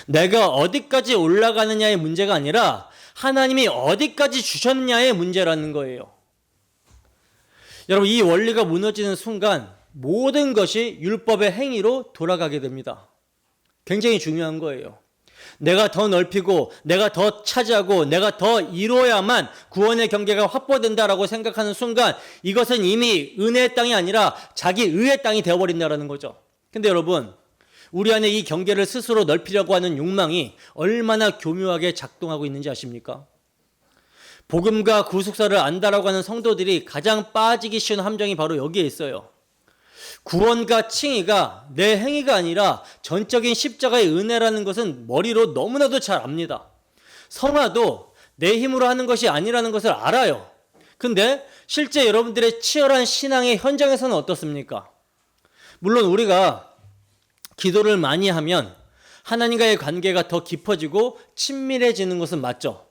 내가 어디까지 올라가느냐의 문제가 아니라 하나님이 어디까지 주셨느냐의 문제라는 거예요. 여러분, 이 원리가 무너지는 순간 모든 것이 율법의 행위로 돌아가게 됩니다. 굉장히 중요한 거예요. 내가 더 넓히고 내가 더 차지하고 내가 더 이루어야만 구원의 경계가 확보된다라고 생각하는 순간 이것은 이미 은혜의 땅이 아니라 자기 의의 땅이 되어버린다는 거죠. 근데 여러분, 우리 안에 이 경계를 스스로 넓히려고 하는 욕망이 얼마나 교묘하게 작동하고 있는지 아십니까? 복음과 구속사를 안다라고 하는 성도들이 가장 빠지기 쉬운 함정이 바로 여기에 있어요. 구원과 칭의가 내 행위가 아니라 전적인 십자가의 은혜라는 것은 머리로 너무나도 잘 압니다. 성화도 내 힘으로 하는 것이 아니라는 것을 알아요. 근데 실제 여러분들의 치열한 신앙의 현장에서는 어떻습니까? 물론 우리가 기도를 많이 하면 하나님과의 관계가 더 깊어지고 친밀해지는 것은 맞죠.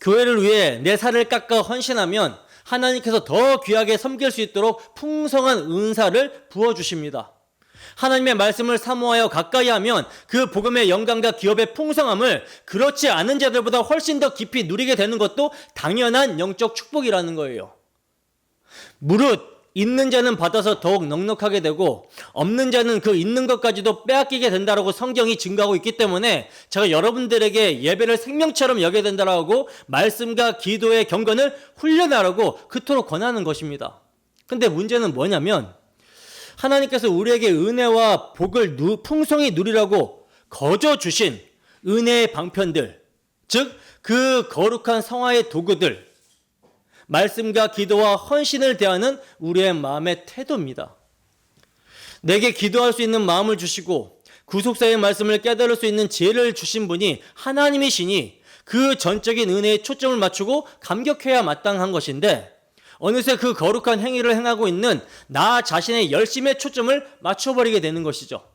교회를 위해 내 살을 깎아 헌신하면 하나님께서 더 귀하게 섬길 수 있도록 풍성한 은사를 부어주십니다. 하나님의 말씀을 사모하여 가까이 하면 그 복음의 영광과 기업의 풍성함을 그렇지 않은 자들보다 훨씬 더 깊이 누리게 되는 것도 당연한 영적 축복이라는 거예요. 무릇 있는 자는 받아서 더욱 넉넉하게 되고 없는 자는 그 있는 것까지도 빼앗기게 된다라고 성경이 증거하고 있기 때문에 제가 여러분들에게 예배를 생명처럼 여겨야 된다라고 말씀과 기도의 경건을 훈련하라고 그토록 권하는 것입니다. 근데 문제는 뭐냐면 하나님께서 우리에게 은혜와 복을 풍성히 누리라고 거저 주신 은혜의 방편들, 즉 그 거룩한 성화의 도구들, 말씀과 기도와 헌신을 대하는 우리의 마음의 태도입니다. 내게 기도할 수 있는 마음을 주시고 구속사의 말씀을 깨달을 수 있는 지혜를 주신 분이 하나님이시니 그 전적인 은혜에 초점을 맞추고 감격해야 마땅한 것인데 어느새 그 거룩한 행위를 행하고 있는 나 자신의 열심에 초점을 맞춰버리게 되는 것이죠.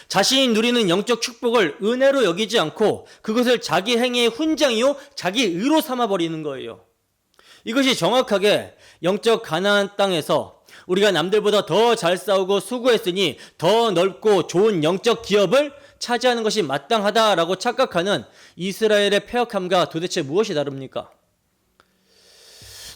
자신이 누리는 영적 축복을 은혜로 여기지 않고 그것을 자기 행위의 훈장이요 자기 의로 삼아버리는 거예요. 이것이 정확하게 영적 가나안 땅에서 우리가 남들보다 더 잘 싸우고 수고했으니 더 넓고 좋은 영적 기업을 차지하는 것이 마땅하다라고 착각하는 이스라엘의 패역함과 도대체 무엇이 다릅니까?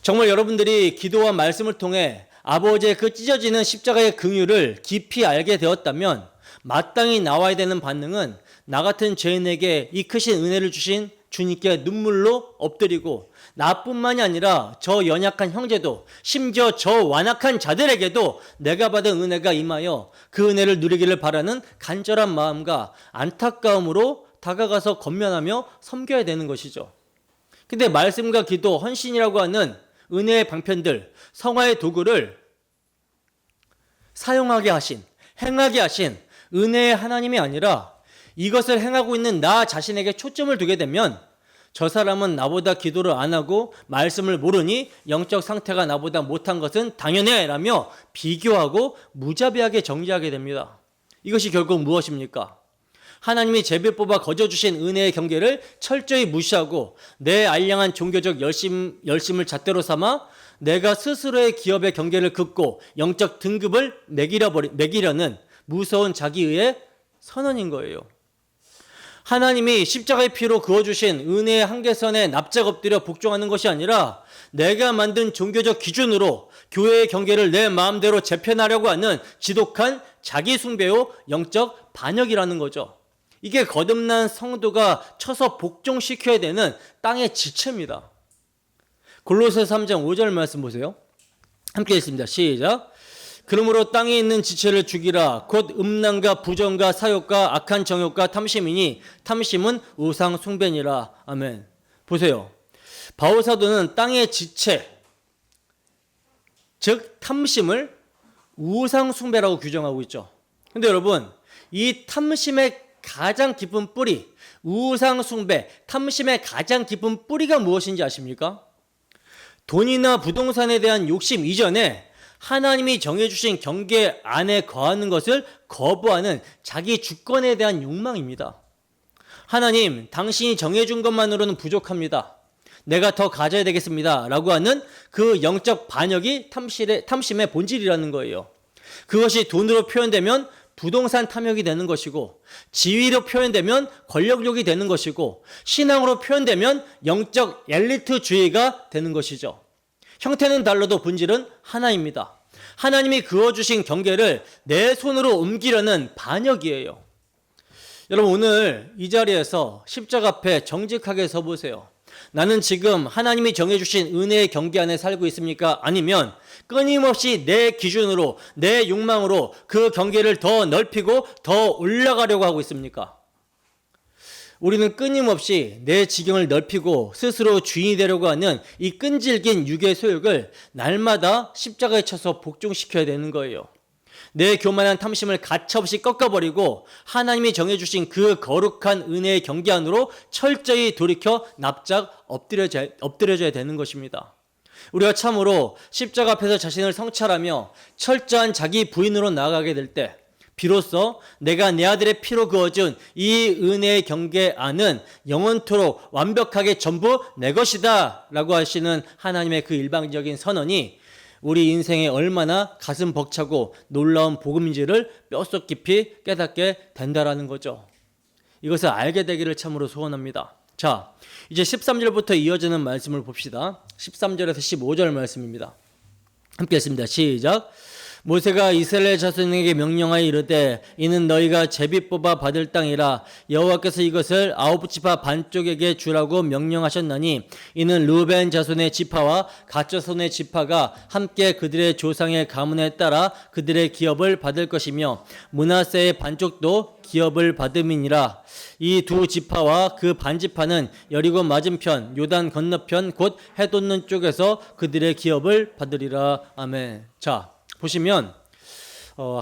정말 여러분들이 기도와 말씀을 통해 아버지의 그 찢어지는 십자가의 긍휼을 깊이 알게 되었다면 마땅히 나와야 되는 반응은 나 같은 죄인에게 이 크신 은혜를 주신 주님께 눈물로 엎드리고 나뿐만이 아니라 저 연약한 형제도 심지어 저 완악한 자들에게도 내가 받은 은혜가 임하여 그 은혜를 누리기를 바라는 간절한 마음과 안타까움으로 다가가서 권면하며 섬겨야 되는 것이죠. 근데 말씀과 기도, 헌신이라고 하는 은혜의 방편들, 성화의 도구를 사용하게 하신, 행하게 하신 은혜의 하나님이 아니라 이것을 행하고 있는 나 자신에게 초점을 두게 되면 저 사람은 나보다 기도를 안 하고 말씀을 모르니 영적 상태가 나보다 못한 것은 당연해 라며 비교하고 무자비하게 정죄하게 됩니다. 이것이 결국 무엇입니까? 하나님이 제비 뽑아 거저주신 은혜의 경계를 철저히 무시하고 내 알량한 종교적 열심을 잣대로 삼아 내가 스스로의 기업의 경계를 긋고 영적 등급을 매기려는 무서운 자기의의 선언인 거예요. 하나님이 십자가의 피로 그어주신 은혜의 한계선에 납작 엎드려 복종하는 것이 아니라 내가 만든 종교적 기준으로 교회의 경계를 내 마음대로 재편하려고 하는 지독한 자기 숭배요 영적 반역이라는 거죠. 이게 거듭난 성도가 쳐서 복종시켜야 되는 땅의 지체입니다. 골로새서 3장 5절 말씀 보세요. 함께 읽습니다. 시작. 그러므로 땅에 있는 지체를 죽이라. 곧 음란과 부정과 사욕과 악한 정욕과 탐심이니 탐심은 우상 숭배니라. 아멘. 보세요. 바울 사도는 땅의 지체, 즉 탐심을 우상 숭배라고 규정하고 있죠. 근데 여러분, 이 탐심의 가장 깊은 뿌리, 우상 숭배, 탐심의 가장 깊은 뿌리가 무엇인지 아십니까? 돈이나 부동산에 대한 욕심 이전에 하나님이 정해주신 경계 안에 거하는 것을 거부하는 자기 주권에 대한 욕망입니다. 하나님, 당신이 정해준 것만으로는 부족합니다. 내가 더 가져야 되겠습니다. 라고 하는 그 영적 반역이 탐심의 본질이라는 거예요. 그것이 돈으로 표현되면 부동산 탐욕이 되는 것이고, 지위로 표현되면 권력욕이 되는 것이고, 신앙으로 표현되면 영적 엘리트주의가 되는 것이죠. 형태는 달라도 본질은 하나입니다. 하나님이 그어주신 경계를 내 손으로 옮기려는 반역이에요. 여러분, 오늘 이 자리에서 십자가 앞에 정직하게 서보세요. 나는 지금 하나님이 정해주신 은혜의 경계 안에 살고 있습니까? 아니면 끊임없이 내 기준으로, 내 욕망으로 그 경계를 더 넓히고 더 올라가려고 하고 있습니까? 우리는 끊임없이 내 지경을 넓히고 스스로 주인이 되려고 하는 이 끈질긴 육의 소욕을 날마다 십자가에 쳐서 복종시켜야 되는 거예요. 내 교만한 탐심을 가차없이 꺾어버리고 하나님이 정해주신 그 거룩한 은혜의 경계 안으로 철저히 돌이켜 납작 엎드려져야 되는 것입니다. 우리가 참으로 십자가 앞에서 자신을 성찰하며 철저한 자기 부인으로 나아가게 될 때 비로소 내가 내 아들의 피로 그어준 이 은혜의 경계 안은 영원토록 완벽하게 전부 내 것이다 라고 하시는 하나님의 그 일방적인 선언이 우리 인생에 얼마나 가슴 벅차고 놀라운 복음인지를 뼛속 깊이 깨닫게 된다라는 거죠. 이것을 알게 되기를 참으로 소원합니다. 자, 이제 13절부터 이어지는 말씀을 봅시다. 13절에서 15절 말씀입니다. 함께 했습니다. 시작. 모세가 이스라엘 자손에게 명령하여 이르되 이는 너희가 제비 뽑아 받을 땅이라 여호와께서 이것을 아홉 지파 반쪽에게 주라고 명령하셨나니 이는 르우벤 자손의 지파와 갓 자손의 지파가 함께 그들의 조상의 가문에 따라 그들의 기업을 받을 것이며 므낫세의 반쪽도 기업을 받음이니라. 이 두 지파와 그 반지파는 여리고 맞은편 요단 건너편 곧 해 돋는 쪽에서 그들의 기업을 받으리라. 아멘. 자, 보시면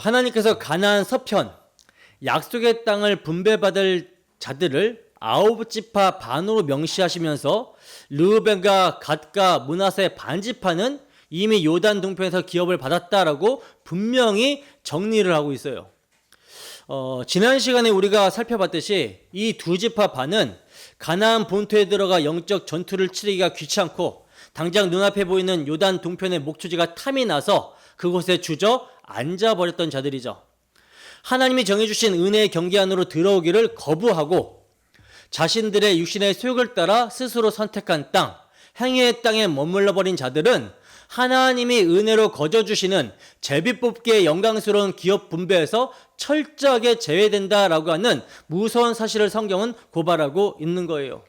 하나님께서 가나안 서편 약속의 땅을 분배받을 자들을 아홉 지파 반으로 명시하시면서 르우벤과 갓과 므낫세 반지파는 이미 요단 동편에서 기업을 받았다라고 분명히 정리를 하고 있어요. 지난 시간에 우리가 살펴봤듯이 이 두 지파 반은 가나안 본토에 들어가 영적 전투를 치르기가 귀찮고 당장 눈앞에 보이는 요단 동편의 목초지가 탐이 나서 그곳에 주저 앉아버렸던 자들이죠. 하나님이 정해주신 은혜의 경계 안으로 들어오기를 거부하고 자신들의 육신의 소욕을 따라 스스로 선택한 땅, 행위의 땅에 머물러버린 자들은 하나님이 은혜로 거저주시는 제비뽑기의 영광스러운 기업 분배에서 철저하게 제외된다라고 하는 무서운 사실을 성경은 고발하고 있는 거예요.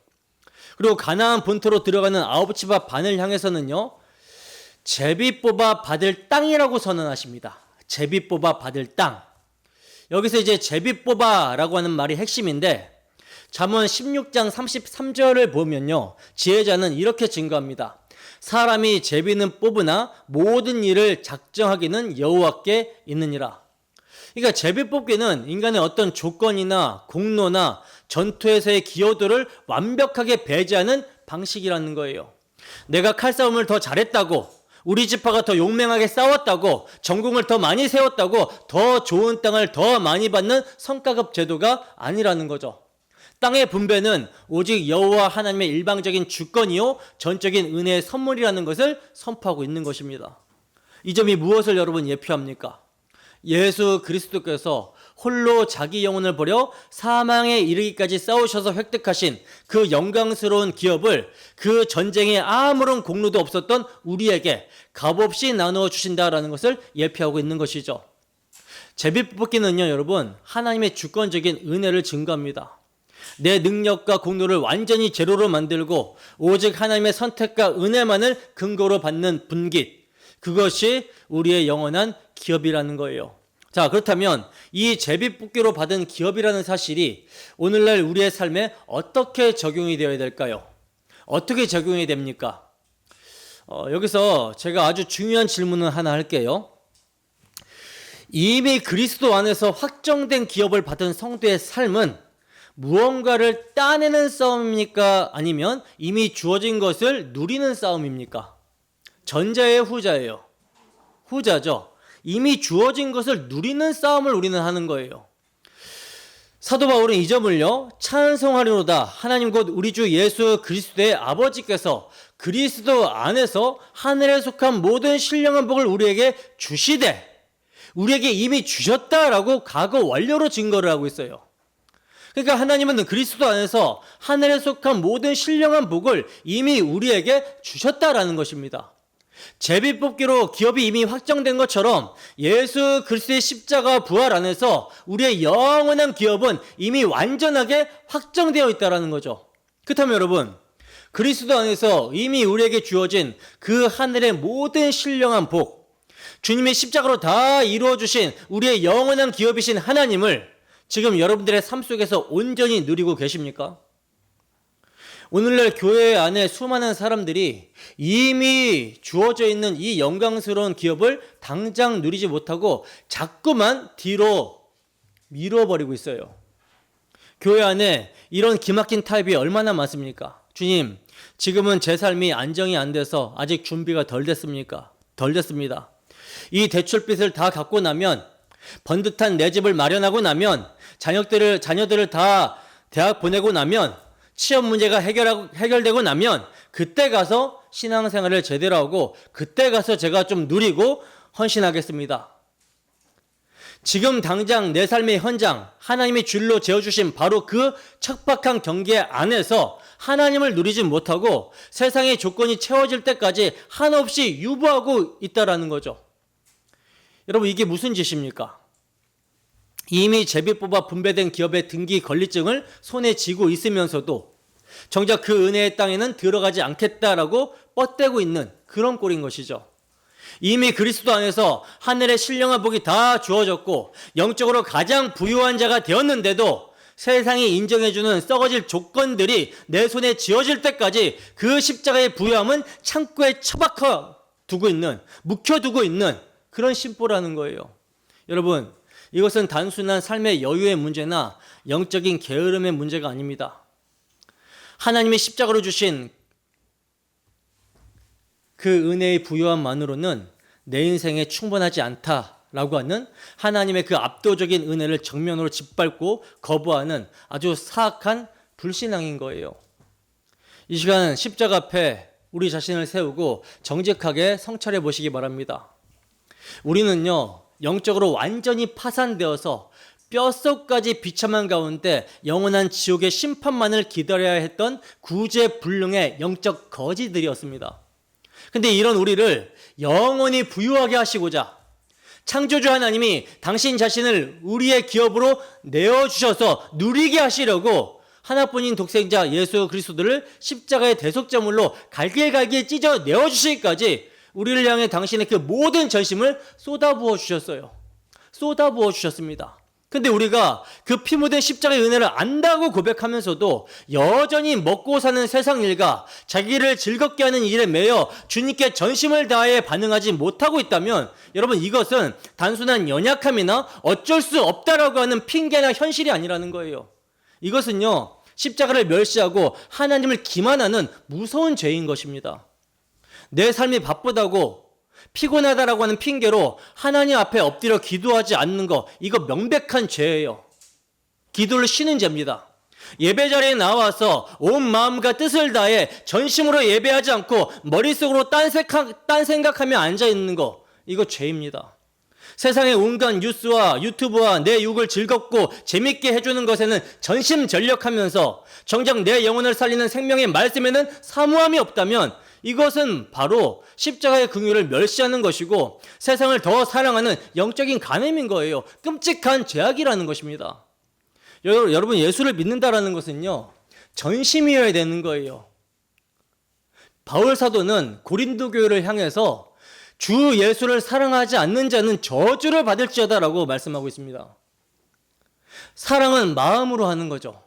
그리고 가나안 본토로 들어가는 9지파 반을 향해서는요, 제비뽑아 받을 땅이라고 선언하십니다. 제비뽑아 받을 땅. 여기서 이제 제비뽑아라고 하는 말이 핵심인데 잠언 16장 33절을 보면요, 지혜자는 이렇게 증거합니다. 사람이 제비는 뽑으나 모든 일을 작정하기는 여호와께 있느니라. 그러니까 제비 뽑기는 인간의 어떤 조건이나 공로나 전투에서의 기여도를 완벽하게 배제하는 방식이라는 거예요. 내가 칼싸움을 더 잘했다고, 우리 지파가 더 용맹하게 싸웠다고, 전공을 더 많이 세웠다고 더 좋은 땅을 더 많이 받는 성과급 제도가 아니라는 거죠. 땅의 분배는 오직 여호와 하나님의 일방적인 주권이요 전적인 은혜의 선물이라는 것을 선포하고 있는 것입니다. 이 점이 무엇을 여러분 예표합니까? 예수 그리스도께서 홀로 자기 영혼을 버려 사망에 이르기까지 싸우셔서 획득하신 그 영광스러운 기업을 그 전쟁에 아무런 공로도 없었던 우리에게 값없이 나누어 주신다라는 것을 예표하고 있는 것이죠. 제비뽑기는요, 여러분, 하나님의 주권적인 은혜를 증거합니다. 내 능력과 공로를 완전히 제로로 만들고 오직 하나님의 선택과 은혜만을 근거로 받는 분깃, 그것이 우리의 영원한 기업이라는 거예요. 자, 그렇다면 이 제비뽑기로 받은 기업이라는 사실이 오늘날 우리의 삶에 어떻게 적용이 되어야 될까요? 어떻게 적용이 됩니까? 여기서 제가 아주 중요한 질문을 하나 할게요. 이미 그리스도 안에서 확정된 기업을 받은 성도의 삶은 무언가를 따내는 싸움입니까? 아니면 이미 주어진 것을 누리는 싸움입니까? 전자예요, 후자예요? 후자죠. 이미 주어진 것을 누리는 싸움을 우리는 하는 거예요. 사도 바울은 이 점을요, 찬송하리로다 하나님 곧 우리 주 예수 그리스도의 아버지께서 그리스도 안에서 하늘에 속한 모든 신령한 복을 우리에게 주시되 우리에게 이미 주셨다라고 과거 완료로 증거를 하고 있어요. 그러니까 하나님은 그리스도 안에서 하늘에 속한 모든 신령한 복을 이미 우리에게 주셨다라는 것입니다. 제비뽑기로 기업이 이미 확정된 것처럼 예수 그리스도의 십자가 부활 안에서 우리의 영원한 기업은 이미 완전하게 확정되어 있다는 거죠. 그렇다면 여러분, 그리스도 안에서 이미 우리에게 주어진 그 하늘의 모든 신령한 복, 주님의 십자가로 다 이루어 주신 우리의 영원한 기업이신 하나님을 지금 여러분들의 삶 속에서 온전히 누리고 계십니까? 오늘날 교회 안에 수많은 사람들이 이미 주어져 있는 이 영광스러운 기업을 당장 누리지 못하고 자꾸만 뒤로 밀어버리고 있어요. 교회 안에 이런 기막힌 타입이 얼마나 많습니까? 주님, 지금은 제 삶이 안정이 안 돼서 아직 준비가 덜 됐습니까? 덜 됐습니다. 이 대출빚을 다 갚고 나면, 번듯한 내 집을 마련하고 나면, 자녀들을 다 대학 보내고 나면, 취업 문제가 해결되고 나면 그때 가서 신앙생활을 제대로 하고 그때 가서 제가 좀 누리고 헌신하겠습니다. 지금 당장 내 삶의 현장, 하나님이 줄로 재어주신 바로 그 척박한 경계 안에서 하나님을 누리지 못하고 세상의 조건이 채워질 때까지 한없이 유보하고 있다라는 거죠. 여러분, 이게 무슨 짓입니까? 이미 제비뽑아 분배된 기업의 등기 권리증을 손에 쥐고 있으면서도 정작 그 은혜의 땅에는 들어가지 않겠다라고 뻗대고 있는 그런 꼴인 것이죠. 이미 그리스도 안에서 하늘의 신령한 복이 다 주어졌고 영적으로 가장 부유한 자가 되었는데도 세상이 인정해주는 썩어질 조건들이 내 손에 쥐어질 때까지 그 십자가의 부유함은 창고에 처박혀 두고 있는, 묵혀두고 있는 그런 심보라는 거예요. 여러분, 이것은 단순한 삶의 여유의 문제나 영적인 게으름의 문제가 아닙니다. 하나님의 십자가로 주신 그 은혜의 부유함만으로는 내 인생에 충분하지 않다. 라고 하는 하나님의 그 압도적인 은혜를 정면으로 짓밟고 거부하는 아주 사악한 불신앙인 거예요. 이 시간 십자가 앞에 우리 자신을 세우고 정직하게 성찰해 보시기 바랍니다. 우리는요, 영적으로 완전히 파산되어서 뼛속까지 비참한 가운데 영원한 지옥의 심판만을 기다려야 했던 구제불능의 영적 거지들이었습니다. 근데 이런 우리를 영원히 부유하게 하시고자 창조주 하나님이 당신 자신을 우리의 기업으로 내어주셔서 누리게 하시려고 하나뿐인 독생자 예수 그리스도를 십자가의 대속제물로 갈길갈길 찢어 내어주시기까지 우리를 향해 당신의 그 모든 전심을 쏟아부어 주셨어요. 쏟아부어 주셨습니다. 근데 우리가 그 피 묻은 십자가의 은혜를 안다고 고백하면서도 여전히 먹고 사는 세상 일과 자기를 즐겁게 하는 일에 매여 주님께 전심을 다해 반응하지 못하고 있다면 여러분, 이것은 단순한 연약함이나 어쩔 수 없다라고 하는 핑계나 현실이 아니라는 거예요. 이것은요, 십자가를 멸시하고 하나님을 기만하는 무서운 죄인 것입니다. 내 삶이 바쁘다고 피곤하다라고 하는 핑계로 하나님 앞에 엎드려 기도하지 않는 거, 이거 명백한 죄예요. 기도를 쉬는 죄입니다. 예배 자리에 나와서 온 마음과 뜻을 다해 전심으로 예배하지 않고 머릿속으로 딴 생각하며 앉아있는 거, 이거 죄입니다. 세상의 온갖 뉴스와 유튜브와 내 육을 즐겁고 재밌게 해주는 것에는 전심전력하면서 정작 내 영혼을 살리는 생명의 말씀에는 사모함이 없다면 이것은 바로 십자가의 긍휼을 멸시하는 것이고 세상을 더 사랑하는 영적인 간음인 거예요. 끔찍한 죄악이라는 것입니다. 여러분, 예수를 믿는다라는 것은요, 전심이어야 되는 거예요. 바울 사도는 고린도 교회를 향해서 주 예수를 사랑하지 않는 자는 저주를 받을지어다라고 말씀하고 있습니다. 사랑은 마음으로 하는 거죠.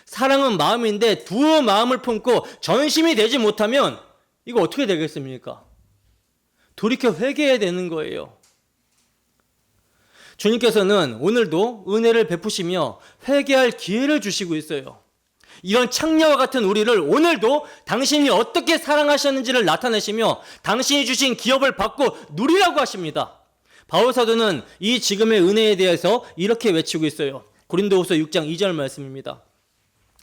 사랑은 마음인데 두 마음을 품고 전심이 되지 못하면 이거 어떻게 되겠습니까? 돌이켜 회개해야 되는 거예요. 주님께서는 오늘도 은혜를 베푸시며 회개할 기회를 주시고 있어요. 이런 창녀와 같은 우리를 오늘도 당신이 어떻게 사랑하셨는지를 나타내시며 당신이 주신 기업을 받고 누리라고 하십니다. 바울 사도는 이 지금의 은혜에 대해서 이렇게 외치고 있어요. 고린도후서 6장 2절 말씀입니다.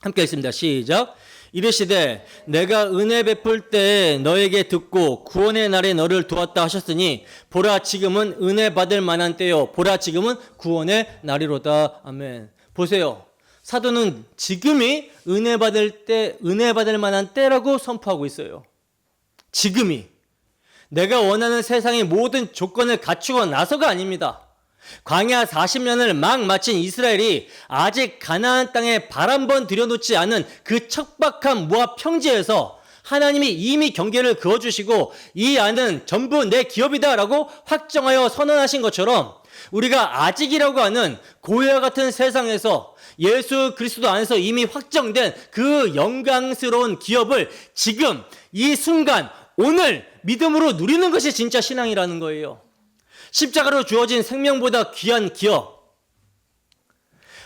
함께 읽습니다. 시작. 이르시되 내가 은혜 베풀 때에 너에게 듣고 구원의 날에 너를 도왔다 하셨으니 보라 지금은 은혜 받을 만한 때요 보라 지금은 구원의 날이로다. 아멘. 보세요. 사도는 지금이 은혜 받을 만한 때라고 선포하고 있어요. 지금이. 내가 원하는 세상의 모든 조건을 갖추고 나서가 아닙니다. 광야 40년을 막 마친 이스라엘이 아직 가나안 땅에 발 한 번 들여놓지 않은 그 척박한 모압 평지에서 하나님이 이미 경계를 그어주시고 이 안은 전부 내 기업이다라고 확정하여 선언하신 것처럼 우리가 아직이라고 하는 고요와 같은 세상에서 예수 그리스도 안에서 이미 확정된 그 영광스러운 기업을 지금 이 순간 오늘 믿음으로 누리는 것이 진짜 신앙이라는 거예요. 십자가로 주어진 생명보다 귀한 기업,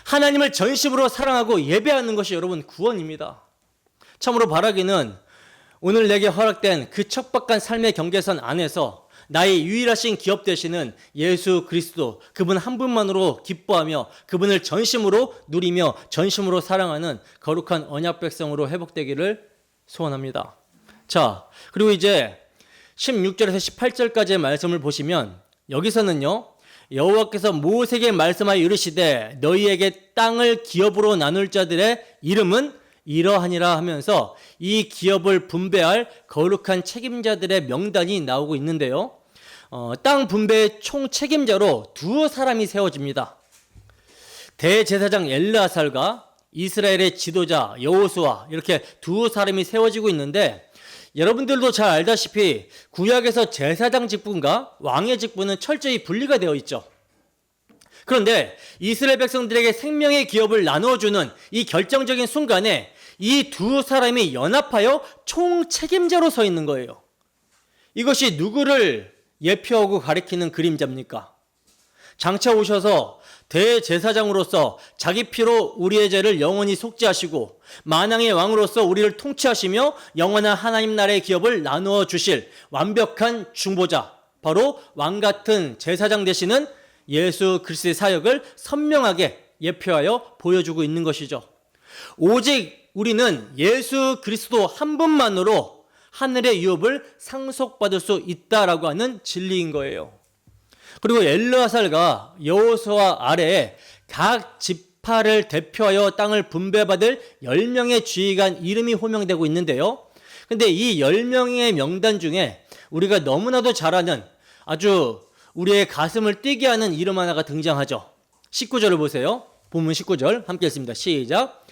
하나님을 전심으로 사랑하고 예배하는 것이 여러분 구원입니다. 참으로 바라기는 오늘 내게 허락된 그 척박한 삶의 경계선 안에서 나의 유일하신 기업 되시는 예수 그리스도, 그분 한 분만으로 기뻐하며 그분을 전심으로 누리며 전심으로 사랑하는 거룩한 언약 백성으로 회복되기를 소원합니다. 자, 그리고 이제 16절에서 18절까지의 말씀을 보시면 여기서는요, 여호와께서 모세에게 말씀하여 이르시되 너희에게 땅을 기업으로 나눌 자들의 이름은 이러하니라 하면서 이 기업을 분배할 거룩한 책임자들의 명단이 나오고 있는데요, 땅 분배의 총 책임자로 두 사람이 세워집니다. 대제사장 엘르아살과 이스라엘의 지도자 여호수아, 이렇게 두 사람이 세워지고 있는데 여러분들도 잘 알다시피 구약에서 제사장 직분과 왕의 직분은 철저히 분리가 되어 있죠. 그런데 이스라엘 백성들에게 생명의 기업을 나누어주는 이 결정적인 순간에 이 두 사람이 연합하여 총책임자로 서 있는 거예요. 이것이 누구를 예표하고 가리키는 그림자입니까? 장차 오셔서 대제사장으로서 자기 피로 우리의 죄를 영원히 속죄하시고 만왕의 왕으로서 우리를 통치하시며 영원한 하나님 나라의 기업을 나누어 주실 완벽한 중보자, 바로 왕 같은 제사장 되시는 예수 그리스도의 사역을 선명하게 예표하여 보여주고 있는 것이죠. 오직 우리는 예수 그리스도 한 분만으로 하늘의 유업을 상속받을 수 있다라고 하는 진리인 거예요. 그리고 엘르아살과 여호수아 아래에 각 지파를 대표하여 땅을 분배받을 10명의 지휘관 이름이 호명되고 있는데요. 근데 이 10명의 명단 중에 우리가 너무나도 잘 아는 아주 우리의 가슴을 뛰게 하는 이름 하나가 등장하죠. 19절을 보세요. 본문 19절 함께 읽습니다. 시작.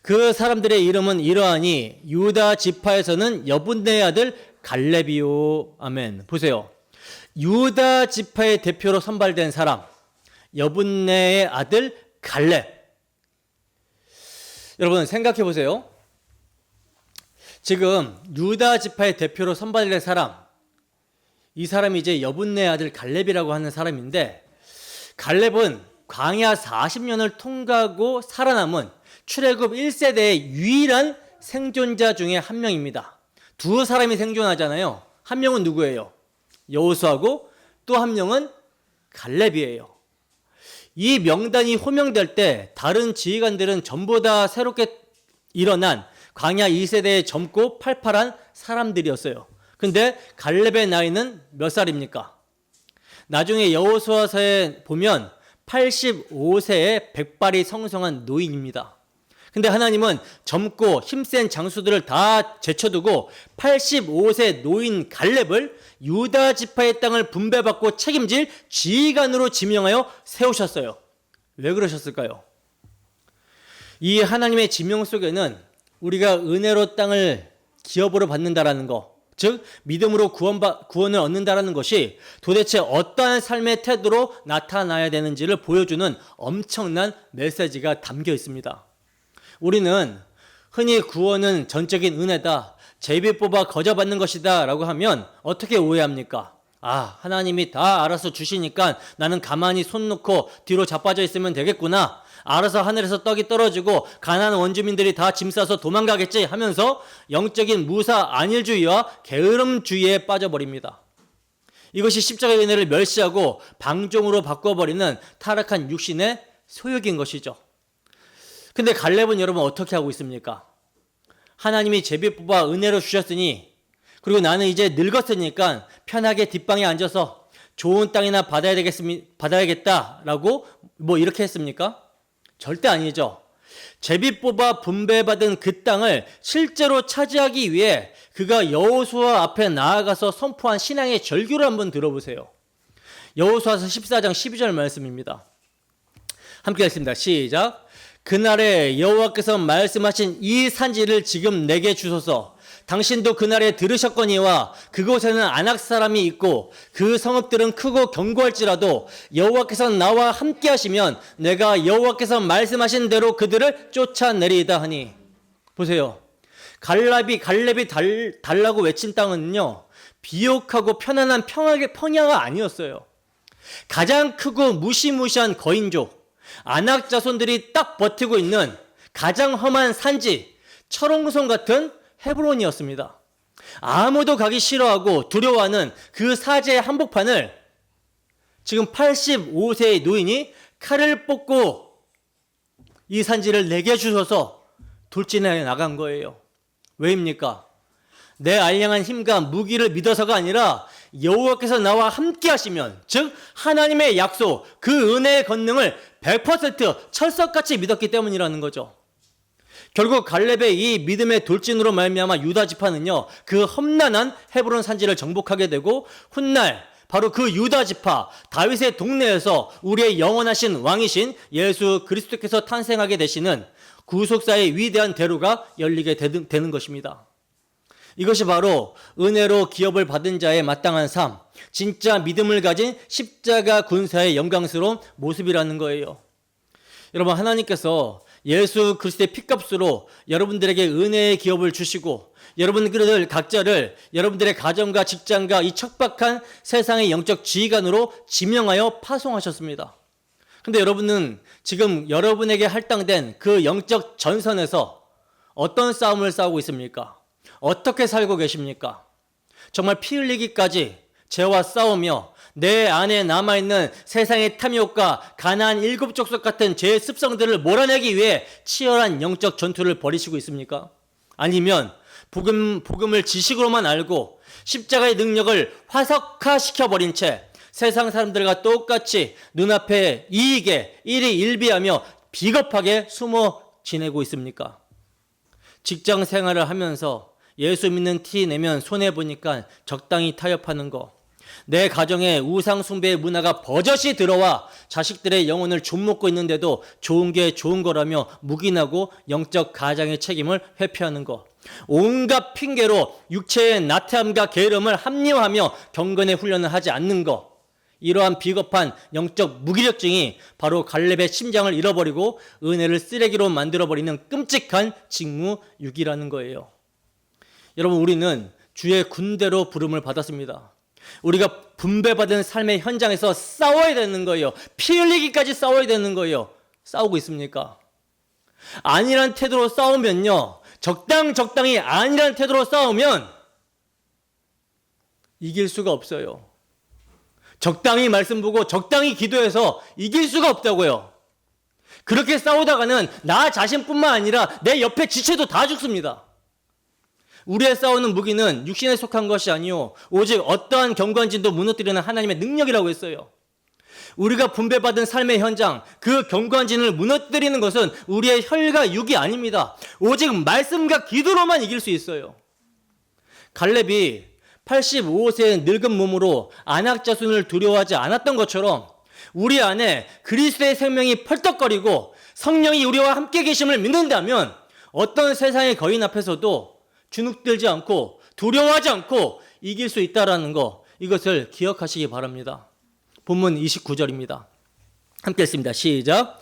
그 사람들의 이름은 이러하니 유다 지파에서는 여분네의 아들 갈렙이요. 아멘. 보세요. 유다 지파의 대표로 선발된 사람, 여분네의 아들 갈렙. 여러분 생각해 보세요. 지금 유다 지파의 대표로 선발된 사람, 이 사람이 이제 여분네의 아들 갈렙이라고 하는 사람인데, 갈렙은 광야 40년을 통과하고 살아남은 출애굽 1세대의 유일한 생존자 중에 한 명입니다. 두 사람이 생존하잖아요. 한 명은 누구예요? 여호수아고 또 한 명은 갈렙이에요. 이 명단이 호명될 때 다른 지휘관들은 전부 다 새롭게 일어난 광야 2세대의 젊고 팔팔한 사람들이었어요. 근데 갈렙의 나이는 몇 살입니까? 나중에 여호수아서에 보면 85세의 백발이 성성한 노인입니다. 근데 하나님은 젊고 힘센 장수들을 다 제쳐두고 85세 노인 갈렙을 유다 지파의 땅을 분배받고 책임질 지휘관으로 지명하여 세우셨어요. 왜 그러셨을까요? 이 하나님의 지명 속에는 우리가 은혜로 땅을 기업으로 받는다라는 거, 즉 믿음으로 구원을 얻는다라는 것이 도대체 어떠한 삶의 태도로 나타나야 되는지를 보여주는 엄청난 메시지가 담겨 있습니다. 우리는 흔히 구원은 전적인 은혜다, 제비 뽑아 거저 받는 것이다 라고 하면 어떻게 오해합니까? 하나님이 다 알아서 주시니까 나는 가만히 손 놓고 뒤로 자빠져 있으면 되겠구나, 알아서 하늘에서 떡이 떨어지고 가나안 원주민들이 다 짐 싸서 도망가겠지 하면서 영적인 무사 안일주의와 게으름주의에 빠져버립니다. 이것이 십자가의 은혜를 멸시하고 방종으로 바꿔버리는 타락한 육신의 소욕인 것이죠. 근데 갈렙은 여러분 어떻게 하고 있습니까? 하나님이 제비 뽑아 은혜로 주셨으니, 그리고 나는 이제 늙었으니까 편하게 뒷방에 앉아서 좋은 땅이나 받아야겠다라고 이렇게 했습니까? 절대 아니죠. 제비 뽑아 분배받은 그 땅을 실제로 차지하기 위해 그가 여호수아 앞에 나아가서 선포한 신앙의 절규를 한번 들어보세요. 여호수아서 14장 12절 말씀입니다. 함께 읽습니다. 시작. 그날에 여호와께서 말씀하신 이 산지를 지금 내게 주소서. 당신도 그날에 들으셨거니와 그곳에는 안악 사람이 있고 그 성읍들은 크고 견고할지라도 여호와께서 나와 함께 하시면 내가 여호와께서 말씀하신 대로 그들을 쫓아내리이다 하니. 보세요. 갈렙이 달라고 외친 땅은요, 비옥하고 편안한 평야가 아니었어요. 가장 크고 무시무시한 거인족, 안악 자손들이 딱 버티고 있는 가장 험한 산지, 철옹성 같은 헤브론이었습니다. 아무도 가기 싫어하고 두려워하는 그 사제의 한복판을 지금 85세의 노인이 칼을 뽑고 이 산지를 내게 주셔서 돌진해 나간 거예요. 왜입니까? 내 알량한 힘과 무기를 믿어서가 아니라 여호와께서 나와 함께 하시면, 즉 하나님의 약속, 그 은혜의 권능을 100% 철석같이 믿었기 때문이라는 거죠. 결국 갈렙의 이 믿음의 돌진으로 말미암아 유다 지파는요, 그 험난한 헤브론 산지를 정복하게 되고, 훗날 바로 그 유다 지파 다윗의 동네에서 우리의 영원하신 왕이신 예수 그리스도께서 탄생하게 되시는 구속사의 위대한 대로가 열리게 되는 것입니다. 이것이 바로 은혜로 기업을 받은 자의 마땅한 삶, 진짜 믿음을 가진 십자가 군사의 영광스러운 모습이라는 거예요. 여러분, 하나님께서 예수 그리스도의 피값으로 여러분들에게 은혜의 기업을 주시고 여러분들 각자를 여러분들의 가정과 직장과 이 척박한 세상의 영적 지휘관으로 지명하여 파송하셨습니다. 근데 여러분은 지금 여러분에게 할당된 그 영적 전선에서 어떤 싸움을 싸우고 있습니까? 어떻게 살고 계십니까? 정말 피 흘리기까지 죄와 싸우며 내 안에 남아있는 세상의 탐욕과 가나안 7족속 같은 죄의 습성들을 몰아내기 위해 치열한 영적 전투를 벌이시고 있습니까? 아니면 복음을 지식으로만 알고 십자가의 능력을 화석화시켜버린 채 세상 사람들과 똑같이 눈앞에 이익에 일희일비하며 비겁하게 숨어 지내고 있습니까? 직장 생활을 하면서 예수 믿는 티 내면 손해보니까 적당히 타협하는 거, 내 가정에 우상 숭배의 문화가 버젓이 들어와 자식들의 영혼을 좀먹고 있는데도 좋은 게 좋은 거라며 묵인하고 영적 가장의 책임을 회피하는 거, 온갖 핑계로 육체의 나태함과 게으름을 합리화하며 경건의 훈련을 하지 않는 거, 이러한 비겁한 영적 무기력증이 바로 갈렙의 심장을 잃어버리고 은혜를 쓰레기로 만들어버리는 끔찍한 직무유기라는 거예요. 여러분, 우리는 주의 군대로 부름을 받았습니다. 우리가 분배받은 삶의 현장에서 싸워야 되는 거예요. 피 흘리기까지 싸워야 되는 거예요. 싸우고 있습니까? 아니란 태도로 싸우면요, 적당히 아니란 태도로 싸우면 이길 수가 없어요. 적당히 말씀 보고 적당히 기도해서 이길 수가 없다고요. 그렇게 싸우다가는 나 자신뿐만 아니라 내 옆에 지체도 다 죽습니다. 우리의 싸우는 무기는 육신에 속한 것이 아니요 오직 어떠한 경관진도 무너뜨리는 하나님의 능력이라고 했어요. 우리가 분배받은 삶의 현장, 그 경관진을 무너뜨리는 것은 우리의 혈과 육이 아닙니다. 오직 말씀과 기도로만 이길 수 있어요. 갈렙이 85세의 늙은 몸으로 안악자손을 두려워하지 않았던 것처럼 우리 안에 그리스도의 생명이 펄떡거리고 성령이 우리와 함께 계심을 믿는다면 어떤 세상의 거인 앞에서도 주눅들지 않고 두려워하지 않고 이길 수 있다는 거, 이것을 기억하시기 바랍니다. 본문 29절입니다. 함께 읽습니다. 시작.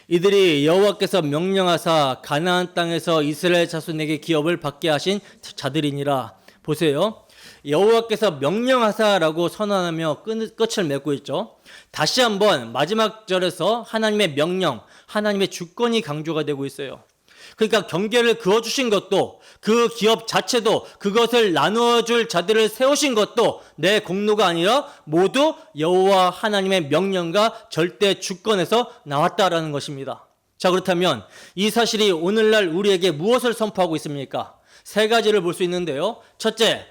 이들이 여호와께서 명령하사 가나안 땅에서 이스라엘 자손에게 기업을 받게 하신 자들이니라. 보세요. 여호와께서 명령하사라고 선언하며 끝을 맺고 있죠. 다시 한번 마지막 절에서 하나님의 명령, 하나님의 주권이 강조가 되고 있어요. 그러니까 경계를 그어주신 것도, 그 기업 자체도, 그것을 나누어줄 자들을 세우신 것도 내 공로가 아니라 모두 여호와 하나님의 명령과 절대 주권에서 나왔다라는 것입니다. 자, 그렇다면 이 사실이 오늘날 우리에게 무엇을 선포하고 있습니까? 세 가지를 볼 수 있는데요. 첫째,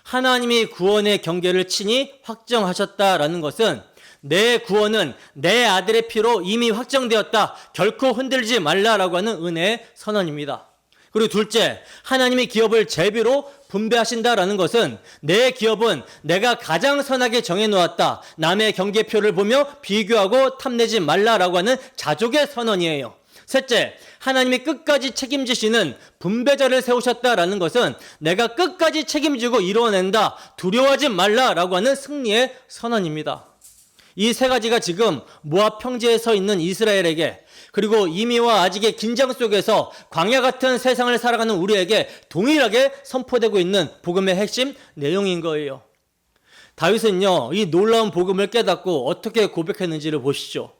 하나님이 구원의 경계를 친히 확정하셨다라는 것은 내 구원은 내 아들의 피로 이미 확정되었다, 결코 흔들지 말라라고 하는 은혜의 선언입니다. 그리고 둘째, 하나님이 기업을 제비로 분배하신다라는 것은 내 기업은 내가 가장 선하게 정해놓았다, 남의 경계표를 보며 비교하고 탐내지 말라라고 하는 자족의 선언이에요. 셋째, 하나님이 끝까지 책임지시는 분배자를 세우셨다라는 것은 내가 끝까지 책임지고 이루어낸다, 두려워하지 말라라고 하는 승리의 선언입니다. 이 세 가지가 지금 모압 평지에 서 있는 이스라엘에게, 그리고 이미와 아직의 긴장 속에서 광야 같은 세상을 살아가는 우리에게 동일하게 선포되고 있는 복음의 핵심 내용인 거예요. 다윗은요, 이 놀라운 복음을 깨닫고 어떻게 고백했는지를 보시죠.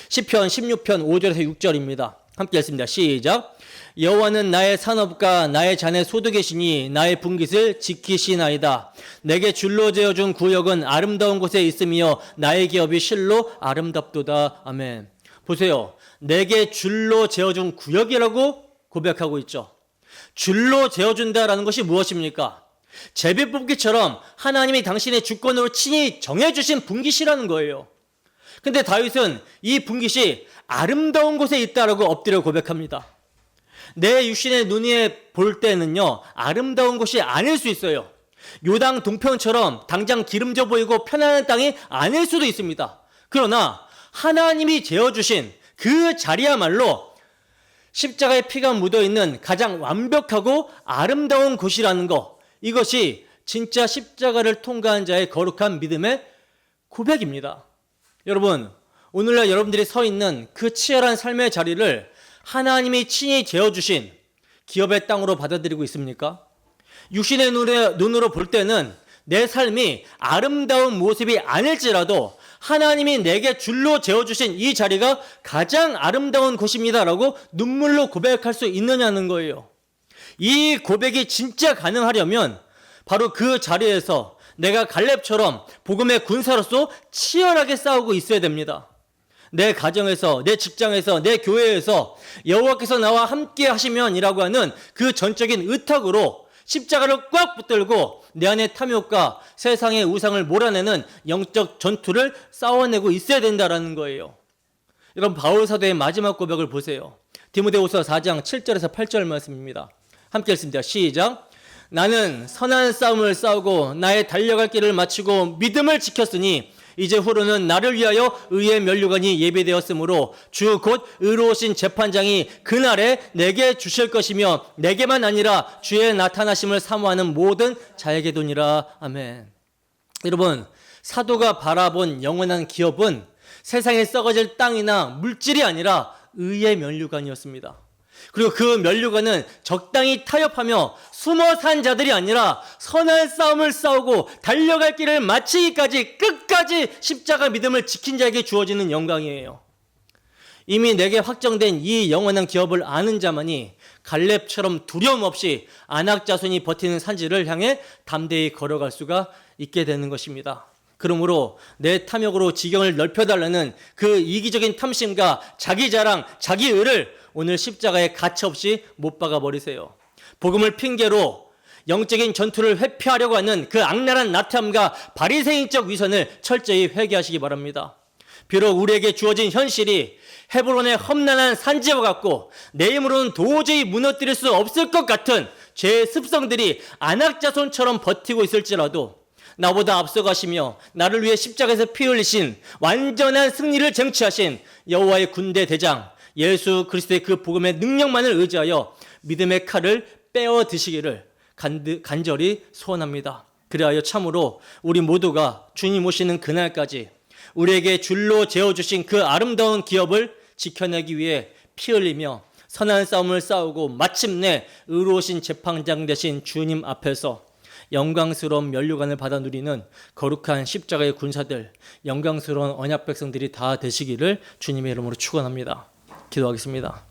시편 16편 5절에서 6절입니다. 함께 읽습니다. 시작. 여호와는 나의 산업과 나의 잔의 소득이시니 나의 분깃을 지키시나이다. 내게 줄로 재어준 구역은 아름다운 곳에 있으며 나의 기업이 실로 아름답도다. 아멘. 보세요. 내게 줄로 재어준 구역이라고 고백하고 있죠. 줄로 재어준다라는 것이 무엇입니까? 제비뽑기처럼 하나님이 당신의 주권으로 친히 정해주신 분깃이라는 거예요. 근데 다윗은 이 분깃이 아름다운 곳에 있다라고 엎드려 고백합니다. 내 육신의 눈에 볼 때는요, 아름다운 곳이 아닐 수 있어요. 요당 동편처럼 당장 기름져 보이고 편안한 땅이 아닐 수도 있습니다. 그러나 하나님이 재어주신 그 자리야말로 십자가의 피가 묻어있는 가장 완벽하고 아름다운 곳이라는 거, 이것이 진짜 십자가를 통과한 자의 거룩한 믿음의 고백입니다. 여러분, 오늘날 여러분들이 서 있는 그 치열한 삶의 자리를 하나님이 친히 재어주신 기업의 땅으로 받아들이고 있습니까? 육신의 눈으로 볼 때는 내 삶이 아름다운 모습이 아닐지라도 하나님이 내게 줄로 재어주신 이 자리가 가장 아름다운 곳입니다라고 눈물로 고백할 수 있느냐는 거예요. 이 고백이 진짜 가능하려면 바로 그 자리에서 내가 갈렙처럼 복음의 군사로서 치열하게 싸우고 있어야 됩니다. 내 가정에서, 내 직장에서, 내 교회에서 여호와께서 나와 함께 하시면이라고 하는 그 전적인 의탁으로 십자가를 꽉 붙들고 내 안에 탐욕과 세상의 우상을 몰아내는 영적 전투를 싸워내고 있어야 된다라는 거예요. 여러분, 바울 사도의 마지막 고백을 보세요. 디모데후서 4장 7절에서 8절 말씀입니다. 함께 읽습니다. 시작. 나는 선한 싸움을 싸우고 나의 달려갈 길을 마치고 믿음을 지켰으니 이제 후로는 나를 위하여 의의 면류관이 예비되었으므로 주 곧 의로우신 재판장이 그날에 내게 주실 것이며 내게만 아니라 주의 나타나심을 사모하는 모든 자에게도니라. 아멘. 여러분, 사도가 바라본 영원한 기업은 세상에 썩어질 땅이나 물질이 아니라 의의 면류관이었습니다. 그리고 그 면류관은 적당히 타협하며 숨어 산 자들이 아니라 선한 싸움을 싸우고 달려갈 길을 마치기까지 끝까지 십자가 믿음을 지킨 자에게 주어지는 영광이에요. 이미 내게 확정된 이 영원한 기업을 아는 자만이 갈렙처럼 두려움 없이 안악 자손이 버티는 산지를 향해 담대히 걸어갈 수가 있게 되는 것입니다. 그러므로 내 탐욕으로 지경을 넓혀달라는 그 이기적인 탐심과 자기 자랑, 자기 의를 오늘 십자가에 가차없이 못 박아 버리세요. 복음을 핑계로 영적인 전투를 회피하려고 하는 그 악랄한 나태함과 바리새인적 위선을 철저히 회개하시기 바랍니다. 비록 우리에게 주어진 현실이 헤브론의 험난한 산지와 같고 내 힘으로는 도저히 무너뜨릴 수 없을 것 같은 죄의 습성들이 안악자손처럼 버티고 있을지라도 나보다 앞서가시며 나를 위해 십자가에서 피 흘리신 완전한 승리를 쟁취하신 여호와의 군대 대장 예수 그리스도의 그 복음의 능력만을 의지하여 믿음의 칼을 빼어 드시기를 간절히 소원합니다. 그리하여 참으로 우리 모두가 주님 오시는 그날까지 우리에게 줄로 재어주신 그 아름다운 기업을 지켜내기 위해 피 흘리며 선한 싸움을 싸우고 마침내 의로우신 재판장 되신 주님 앞에서 영광스러운 면류관을 받아 누리는 거룩한 십자가의 군사들, 영광스러운 언약 백성들이 다 되시기를 주님의 이름으로 축원합니다. 기도하겠습니다.